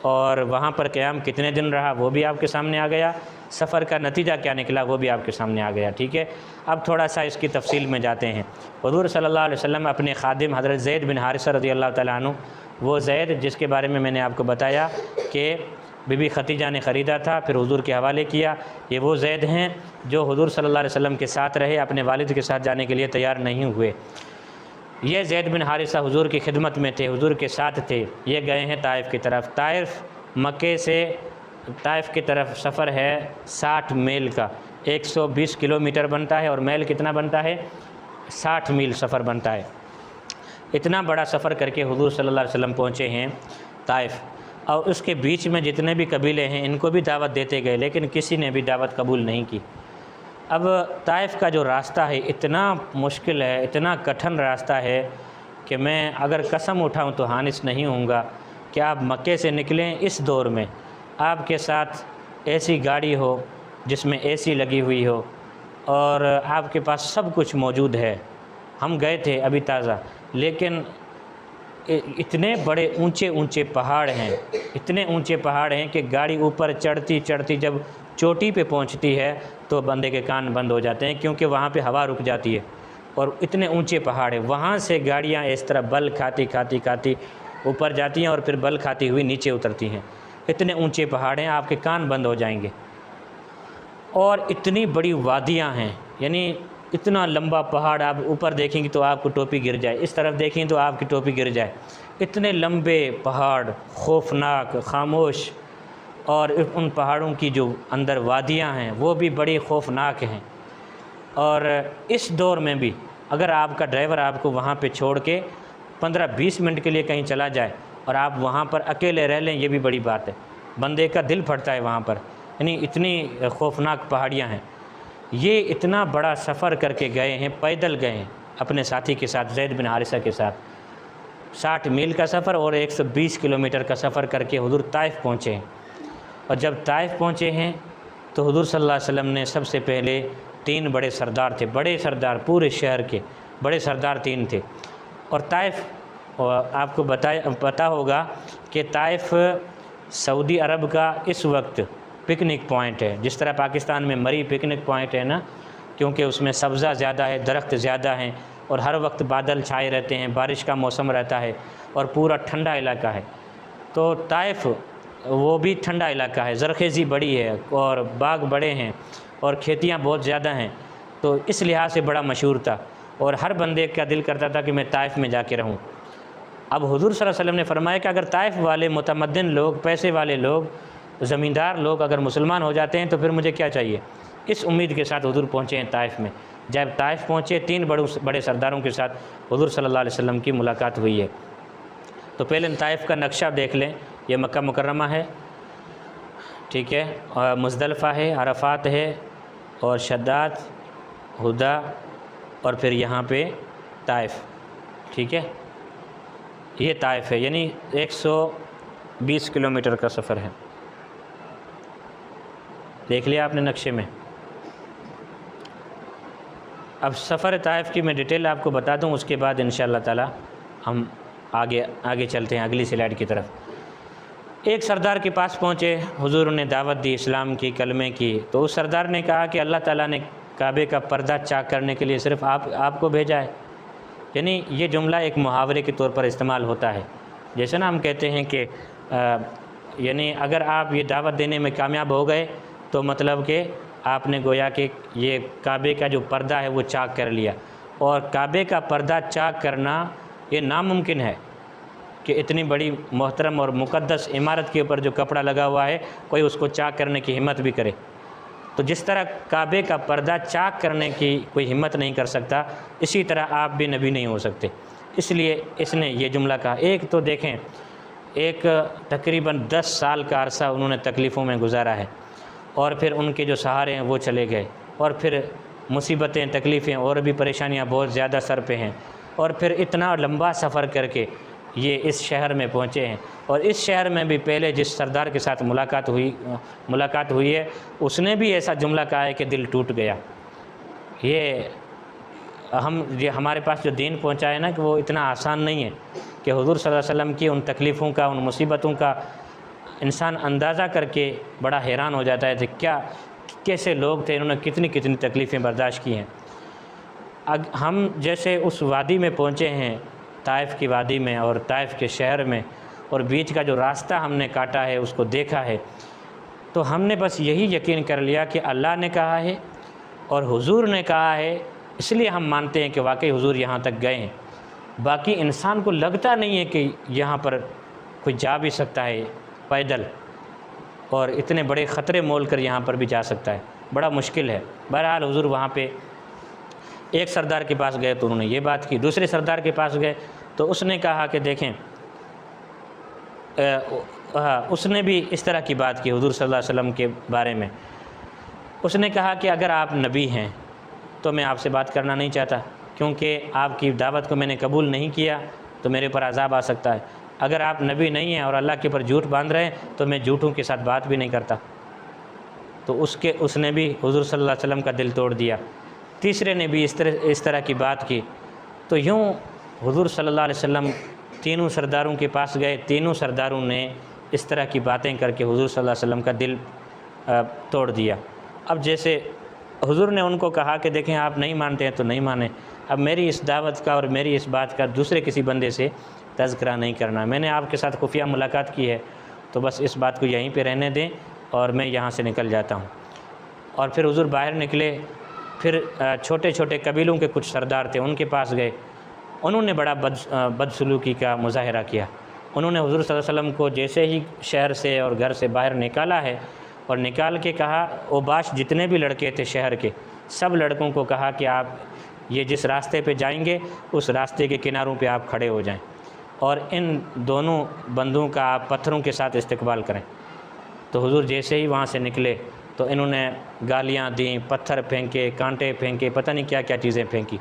और वहाँ पर क़याम कितने दिन रहा वो भी आपके सामने आ गया। सफ़र का नतीजा क्या निकला वो भी आपके सामने आ गया। ठीक है, अब थोड़ा सा इसकी तफसील में जाते हैं। हुज़ूर सल्लल्लाहु अलैहि वसल्लम अपने खादिम हज़रत ज़ैद बिन हारिसा रज़ियल्लाहु तआला अन्हु, वो ज़ैद जिसके बारे में मैंने आपको बताया कि बीबी खदीजा ने ख़रीदा था, फिर हुज़ूर के हवाले किया, ये वो ज़ैद हैं जो हुज़ूर सल्लल्लाहु अलैहि वसल्लम के साथ रहे, अपने वालिद के साथ जाने के लिए तैयार नहीं हुए। ये ज़ैद बिन हारिसा हुज़ूर की खिदमत में थे, हुज़ूर के साथ थे। ये गए हैं ताइफ़ की तरफ। ताइफ़ मक्के से ताइफ़ की तरफ सफ़र है 60 मील का, 120 किलोमीटर बनता है, और मील कितना बनता है? 60 मील सफ़र बनता है। इतना बड़ा सफ़र करके हुज़ूर सल्लल्लाहु अलैहि वसल्लम पहुँचे हैं ताइफ़, और उसके बीच में जितने भी कबीले हैं इनको भी दावत देते गए, लेकिन किसी ने भी दावत कबूल नहीं की। अब ताइफ़ का जो रास्ता है इतना मुश्किल है, इतना कठिन रास्ता है कि मैं अगर कसम उठाऊं तो हानिस नहीं होऊंगा कि आप मक्के से निकलें इस दौर में, आपके साथ ऐसी गाड़ी हो जिसमें एसी लगी हुई हो, और आपके पास सब कुछ मौजूद है। हम गए थे अभी ताज़ा, लेकिन इतने बड़े ऊंचे ऊंचे पहाड़ हैं, इतने ऊंचे पहाड़ हैं कि गाड़ी ऊपर चढ़ती चढ़ती जब चोटी पे पहुंचती है तो बंदे के कान बंद हो जाते हैं, क्योंकि वहाँ पे हवा रुक जाती है, और इतने ऊंचे पहाड़ है। वहाँ से गाड़ियाँ इस तरह बल खाती खाती खाती ऊपर जाती हैं और फिर बल खाती हुई नीचे उतरती हैं। इतने ऊंचे पहाड़ हैं, आपके कान बंद हो जाएंगे। और इतनी बड़ी वादियाँ हैं, यानी इतना लंबा पहाड़, आप ऊपर देखेंगे तो आपको टोपी गिर जाए, इस तरफ देखेंगे तो आपकी टोपी गिर जाए। इतने लंबे पहाड़, खौफनाक, खामोश, और उन पहाड़ों की जो अंदर वादियाँ हैं वो भी बड़ी खौफनाक हैं। और इस दौर में भी अगर आपका ड्राइवर आपको वहाँ पे छोड़ के 15-20 मिनट के लिए कहीं चला जाए और आप वहाँ पर अकेले रह लें, ये भी बड़ी बात है। बंदे का दिल फटता है वहाँ पर, यानी इतनी खौफनाक पहाड़ियाँ हैं। ये इतना बड़ा सफ़र करके गए हैं, पैदल गए हैं अपने साथी के साथ, ज़ैद बिन हारिसा के साथ। 60 मील का सफ़र और 120 किलोमीटर का सफ़र करके हुज़ूर ताइफ़ पहुँचे हैं। और जब ताइफ़ पहुँचे हैं तो हुज़ूर सल्लल्लाहु अलैहि वसल्लम ने सबसे पहले 3 बड़े सरदार थे, बड़े सरदार, पूरे शहर के बड़े सरदार 3 थे। और ताइफ़, आपको पता होगा कि ताइफ़ सऊदी अरब का इस वक्त पिकनिक पॉइंट है, जिस तरह पाकिस्तान में मरी पिकनिक पॉइंट है ना, क्योंकि उसमें सब्ज़ा ज़्यादा है, दरख्त ज़्यादा हैं और हर वक्त बादल छाए रहते हैं, बारिश का मौसम रहता है और पूरा ठंडा इलाका है। तो ताइफ़ वो भी ठंडा इलाका है, ज़रख़ेज़ी बड़ी है और बाग बड़े हैं और खेतियाँ बहुत ज़्यादा हैं, तो इस लिहाज से बड़ा मशहूर था और हर बंदे का दिल करता था कि मैं ताइफ़ में जाके रहूँ। अब हुज़ूर सल्लल्लाहु अलैहि वसल्लम ने फरमाया कि अगर ताइफ़ वाले मुतमद्दिन लोग, पैसे वाले लोग, ज़मींदार लोग अगर मुसलमान हो जाते हैं तो फिर मुझे क्या चाहिए। इस उम्मीद के साथ हुज़ूर पहुँचे हैं ताइफ़ में। जब ताइफ़ पहुँचे 3 बड़े सरदारों के साथ हुज़ूर सल्लल्लाहु अलैहि वसल्लम की मुलाकात हुई है। तो पहले ताइफ़ का नक्शा देख लें। ये मक्का मुकर्रमा है, ठीक है, और मुज़दलिफ़ा है, अरफ़ात है और शद्दाद, हुदा और फिर यहाँ पे ताइफ़, ठीक है। ये ताइफ़ है, यानी 120 किलोमीटर का सफ़र है। देख लिया आपने नक्शे में। अब सफ़र ताइफ़ की मैं डिटेल आपको बता दूं, उसके बाद इंशाअल्लाह ताला हम आगे चलते हैं अगली स्लाइड की तरफ। एक सरदार के पास पहुँचे, हुज़ूर ने दावत दी इस्लाम की, कलमे की। तो उस सरदार ने कहा कि अल्लाह ताला ने काबे का पर्दा चाक करने के लिए सिर्फ़ आपको भेजा है। यानी ये जुमला एक मुहावरे के तौर पर इस्तेमाल होता है। जैसे ना हम कहते हैं कि यानी अगर आप ये दावत देने में कामयाब हो गए तो मतलब कि आपने गोया कि ये काबे का जो पर्दा है वो चाक कर लिया। और काबे का पर्दा चाक करना ये नामुमकिन है कि इतनी बड़ी मोहतरम और मुक़द्दस इमारत के ऊपर जो कपड़ा लगा हुआ है कोई उसको चाक करने की हिम्मत भी करे। तो जिस तरह काबे का पर्दा चाक करने की कोई हिम्मत नहीं कर सकता, इसी तरह आप भी नबी नहीं हो सकते। इसलिए इसने ये जुमला कहा। एक तो देखें, एक तकरीबन 10 साल का अरसा उन्होंने तकलीफ़ों में गुजारा है और फिर उनके जो सहारे हैं वो चले गए और फिर मुसीबतें, तकलीफ़ें और भी परेशानियां बहुत ज़्यादा सर पे हैं और फिर इतना लंबा सफ़र करके ये इस शहर में पहुँचे हैं। और इस शहर में भी पहले जिस सरदार के साथ मुलाकात हुई है उसने भी ऐसा जुमला कहा है कि दिल टूट गया। ये हमारे पास जो दीन पहुँचा है ना कि वो इतना आसान नहीं है कि हुज़ूर सल्लल्लाहु अलैहि वसल्लम की उन तकलीफ़ों का, उन मुसीबतों का इंसान अंदाज़ा करके बड़ा हैरान हो जाता है कि कैसे लोग थे, इन्होंने कितनी कितनी तकलीफ़ें बर्दाश्त की हैं। हम जैसे उस वादी में पहुँचे हैं, ताइफ़ की वादी में और ताइफ़ के शहर में, और बीच का जो रास्ता हमने काटा है उसको देखा है, तो हमने बस यही यकीन कर लिया कि अल्लाह ने कहा है और हुज़ूर ने कहा है, इसलिए हम मानते हैं कि वाकई हुज़ूर यहाँ तक गए हैं। बाकी इंसान को लगता नहीं है कि यहाँ पर कोई जा भी सकता है पैदल और इतने बड़े ख़तरे मोल कर यहाँ पर भी जा सकता है, बड़ा मुश्किल है। बहरहाल हुज़ूर वहाँ पे एक सरदार के पास गए तो उन्होंने ये बात की। दूसरे सरदार के पास गए तो उसने कहा कि देखें, उसने भी इस तरह की बात की हुज़ूर सल्लल्लाहु अलैहि वसल्लम के बारे में। उसने कहा कि अगर आप नबी हैं तो मैं आपसे बात करना नहीं चाहता, क्योंकि आपकी दावत को मैंने कबूल नहीं किया तो मेरे ऊपर अज़ाब आ सकता है। अगर आप नबी नहीं हैं और अल्लाह के ऊपर झूठ बांध रहे हैं तो मैं झूठों के साथ बात भी नहीं करता। तो उसने भी हुज़ूर सल्लल्लाहु अलैहि वसल्लम का दिल तोड़ दिया। तीसरे ने भी इस तरह की बात की। तो यूँ हुज़ूर सल्लल्लाहु अलैहि वसल्लम तीनों सरदारों के पास गए। तीनों सरदारों ने इस तरह की बातें करके हुज़ूर सल्लल्लाहु अलैहि वसल्लम का दिल तोड़ दिया। अब जैसे हुज़ूर ने उनको कहा कि देखें, आप नहीं मानते हैं तो नहीं माने, अब मेरी इस दावत का और मेरी इस बात का दूसरे किसी बंदे से तज़किरा नहीं करना। मैंने आपके साथ खुफिया मुलाकात की है तो बस इस बात को यहीं पे रहने दें और मैं यहाँ से निकल जाता हूँ। और फिर हुज़ूर बाहर निकले। फिर छोटे छोटे कबीलों के कुछ सरदार थे, उनके पास गए। उन्होंने बड़ा बदसलूकी का मुज़ाहरा किया। उन्होंने हुज़ूर सल्लल्लाहु अलैहि वसल्लम को जैसे ही शहर से और घर से बाहर निकाला है और निकाल के कहा, ओबाश जितने भी लड़के थे शहर के, सब लड़कों को कहा कि आप ये जिस रास्ते पे जाएंगे उस रास्ते के किनारों पे आप खड़े हो जाएं और इन दोनों बंदों का आप पत्थरों के साथ इस्तकबाल करें। तो हुजूर जैसे ही वहाँ से निकले तो इन्होंने गालियाँ दी, पत्थर फेंके, कांटे फेंके, पता नहीं क्या क्या चीज़ें फेंकी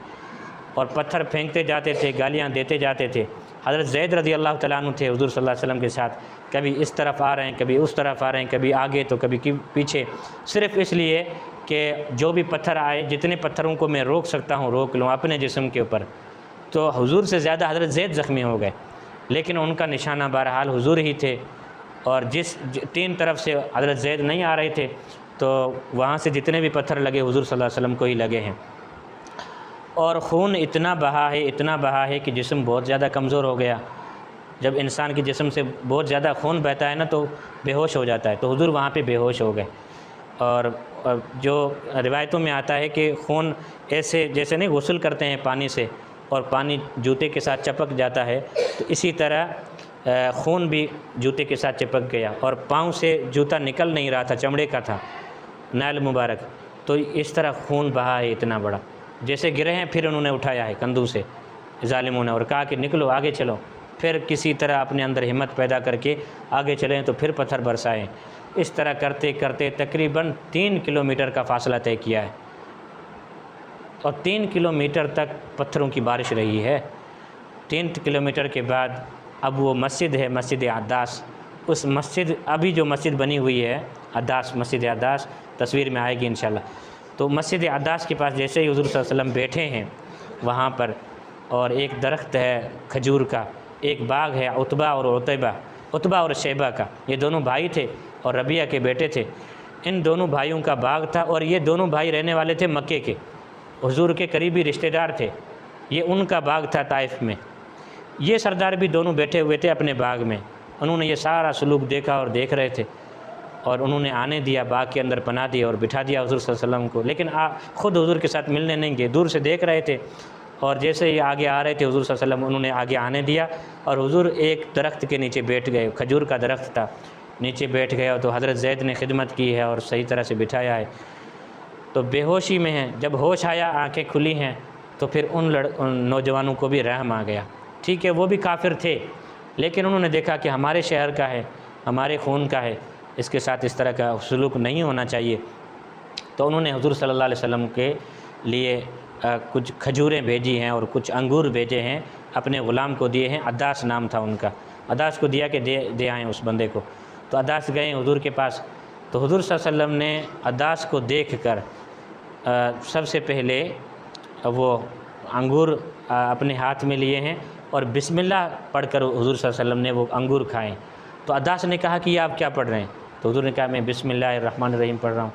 और पत्थर फेंकते जाते थे, गालियाँ देते जाते थे। हज़रत ज़ैद रज़ी अल्लाह तआला अन्हु थे हुजूर सल्लल्लाहु अलैहि वसल्लम के साथ, कभी इस तरफ आ रहे हैं, कभी उस तरफ आ रहे हैं, कभी आगे तो कभी पीछे, सिर्फ़ इसलिए कि जो भी पत्थर आए, जितने पत्थरों को मैं रोक सकता हूँ रोक लूँ अपने जिस्म के ऊपर। तो हुजूर से ज़्यादा हज़रत ज़ैद ज़ख्मी हो गए, लेकिन उनका निशाना बहरहाल हुजूर ही थे और जिस तीन तरफ से हज़रत ज़ैद नहीं आ रहे थे तो वहाँ से जितने भी पत्थर लगे हुजूर सल्लल्लाहु अलैहि वसल्लम को ही लगे हैं। और खून इतना बहा है कि जिस्म बहुत ज़्यादा कमज़ोर हो गया। जब इंसान के जिस्म से बहुत ज़्यादा खून बहता है ना तो बेहोश हो जाता है, तो हुजूर वहाँ पे बेहोश हो गए। और जो रिवायतों में आता है कि खून ऐसे जैसे नहीं गुस्ल करते हैं पानी से और पानी जूते के साथ चिपक जाता है, तो इसी तरह खून भी जूते के साथ चिपक गया और पाँव से जूता निकल नहीं रहा था, चमड़े का था नाल मुबारक। तो इस तरह खून बहा है इतना बड़ा। जैसे गिरे हैं फिर उन्होंने उठाया है कंधों से ज़ालिमों ने और कहा कि निकलो आगे चलो। फिर किसी तरह अपने अंदर हिम्मत पैदा करके आगे चलें तो फिर पत्थर बरसाएँ। इस तरह करते करते तकरीबन 3 किलोमीटर का फ़ासला तय किया है और 3 किलोमीटर तक पत्थरों की बारिश रही है। 3 किलोमीटर के बाद अब वो मस्जिद है, मस्जिद अद्दास। उस मस्जिद अभी जो मस्जिद बनी हुई है अद्दास, मस्जिद अद्दास तस्वीर में आएगी इंशाल्लाह। तो मस्जिद अद्दास के पास जैसे ही हुजूर सल्लल्लाहु अलैहि वसल्लम बैठे हैं वहाँ पर, और एक दरख्त है खजूर का, एक बाग है उतबा और शैबा का, ये दोनों भाई थे और रबिया के बेटे थे। इन दोनों भाइयों का बाग था और ये दोनों भाई रहने वाले थे मक्के के, हुजूर के करीबी रिश्तेदार थे। ये उनका बाग था ताइफ में। ये सरदार भी दोनों बैठे हुए थे अपने बाग में। उन्होंने ये सारा सलूक देखा और देख रहे थे और उन्होंने आने दिया, बाग के अंदर पना दिया और बिठा दिया हुजूर सल्लल्लाहु अलैहि वसल्लम को। लेकिन ख़ुद हुजूर के साथ मिलने नहीं गए, दूर से देख रहे थे। और जैसे ही आगे आ रहे थे हुजूर सल्लल्लाहु अलैहि वसल्लम, उन्होंने आगे आने दिया और हुजूर एक दरख्त के नीचे बैठ गए, खजूर का दरख्त था, नीचे बैठ गया। तो हज़रत ज़ैद ने खिदमत की है और सही तरह से बिठाया है। तो बेहोशी में हैं, जब होश आया, आँखें खुली हैं, तो फिर उन नौजवानों को भी रहम आ गया। ठीक है, वो भी काफिर थे, लेकिन उन्होंने देखा कि हमारे शहर का है, हमारे खून का है, इसके साथ इस तरह का सलूक नहीं होना चाहिए। तो उन्होंने हुजूर सल्लल्लाहु अलैहि वसल्लम के लिए कुछ खजूरें भेजी हैं और कुछ अंगूर भेजे हैं, अपने ग़ुलाम को दिए हैं। अद्दास नाम था उनका, अद्दास को दिया कि दे आएँ उस बंदे को। तो अद्दास गए हुजूर के पास। तो हुजूर सल्लल्लाहु अलैहि वसल्लम ने अद्दास को देखकर सबसे पहले वो अंगूर अपने हाथ में लिए हैं और बिस्मिल्लाह पढ़कर हुजूर सल्लल्लाहु अलैहि वसल्लम ने वो अंगूर खाएँ। तो अद्दास ने कहा कि ये आप क्या पढ़ रहे हैं? तो हुजूर ने कहा मैं बिस्मिल्लाहिर्रहमानिर्रहीम पढ़ रहा हूँ।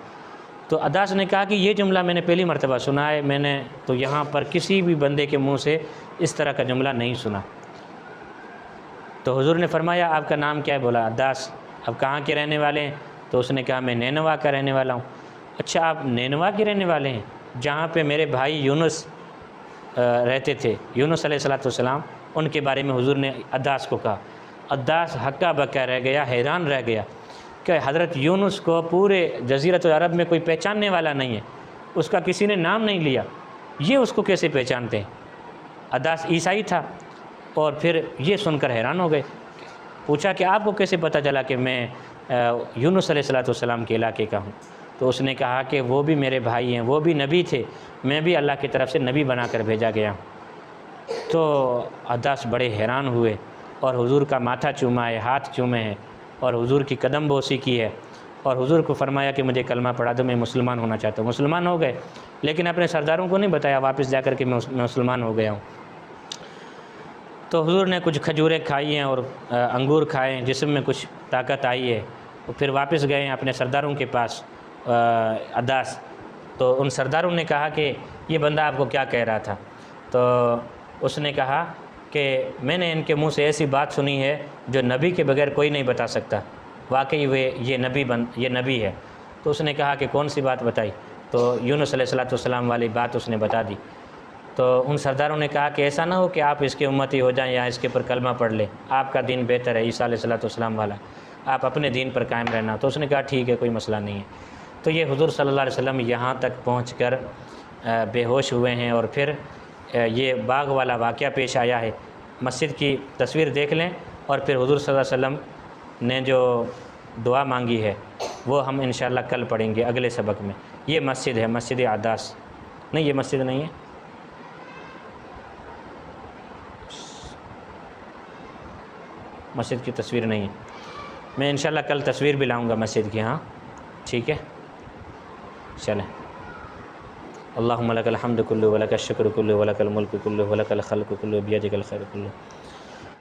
तो अद्दास ने कहा कि ये जुमला मैंने पहली मरतबा सुना है, मैंने तो यहाँ पर किसी भी बंदे के मुँह से इस तरह का जुमला नहीं सुना। तो हुजूर ने फरमाया आपका नाम क्या है? बोला अद्दास। अब कहाँ के रहने वाले हैं? तो उसने कहा मैं नैनवा का रहने वाला हूँ। अच्छा, आप नैनवा के रहने वाले हैं, जहाँ पे मेरे भाई यूनुस रहते थे, यूनुस अलैहिस्सलाम, उनके बारे में हुजूर ने अद्दास को कहा। अद्दास हक्का बक्का रह गया, हैरान रह गया कि हज़रत यूनुस को पूरे जज़ीरत अरब में कोई पहचानने वाला नहीं है, उसका किसी ने नाम नहीं लिया, ये उसको कैसे पहचानते हैं? अद्दास ईसाई था और फिर ये सुनकर हैरान हो गए। पूछा कि आपको कैसे पता चला कि मैं यूनुस अलैहिस्सलाम के इलाके का हूँ? तो उसने कहा कि वो भी मेरे भाई हैं, वो भी नबी थे, मैं भी अल्लाह की तरफ से नबी बनाकर भेजा गया। तो अद्दास बड़े हैरान हुए और हुजूर का माथा चूमा है, हाथ चूमे हैं और हुजूर की कदम बोसी की है और हुजूर को फरमाया कि मुझे कलमा पढ़ा दो, मैं मुसलमान होना चाहता हूँ। मुसलमान हो गए, लेकिन अपने सरदारों को नहीं बताया वापस जाकर कि मैं मुसलमान हो गया हूँ। तो हुजूर ने कुछ खजूरें खाई हैं और अंगूर खाए, जिस्म में कुछ ताकत आई है। तो फिर वापस गए अपने सरदारों के पास अद्दास। तो उन सरदारों ने कहा कि ये बंदा आपको क्या कह रहा था? तो उसने कहा कि मैंने इनके मुंह से ऐसी बात सुनी है जो नबी के बगैर कोई नहीं बता सकता, वाकई ये नबी है। तो उसने कहा कि कौन सी बात बताई? तो यूनुस अलैहिस्सलाम वाली बात उसने बता दी। तो उन सरदारों ने कहा कि ऐसा ना हो कि आप इसके उम्मती हो जाएं या इसके ऊपर कलमा पढ़ लें, आपका दीन बेहतर है ईसा अलैहिस्सलाम वाला, आप अपने दीन पर कायम रहना। तो उसने कहा ठीक है, कोई मसला नहीं है। तो ये हुजूर सल्लल्लाहु अलैहि वसल्लम यहाँ तक पहुँचकर बेहोश हुए हैं और फिर ये बाग वाला वाक़या पेश आया है। मस्जिद की तस्वीर देख लें और फिर हुज़ूर सल्लल्लाहु अलैहि वसल्लम ने जो दुआ मांगी है वो हम इंशाअल्लाह कल पढ़ेंगे अगले सबक में। ये मस्जिद है, मस्जिद अदास नहीं, ये मस्जिद नहीं है, मस्जिद की तस्वीर नहीं है। मैं इंशाअल्लाह कल तस्वीर भी लाऊंगा मस्जिद की। हाँ ठीक है, चलें। अल्लाहुम्मा लकल हम्दु कुल्लु व लकश शुक्र कुल्लु व लकल मुल्कु कुल्लु व लकल खल्क़ु कुल्लु बियदिकल खैरु कुल्लु।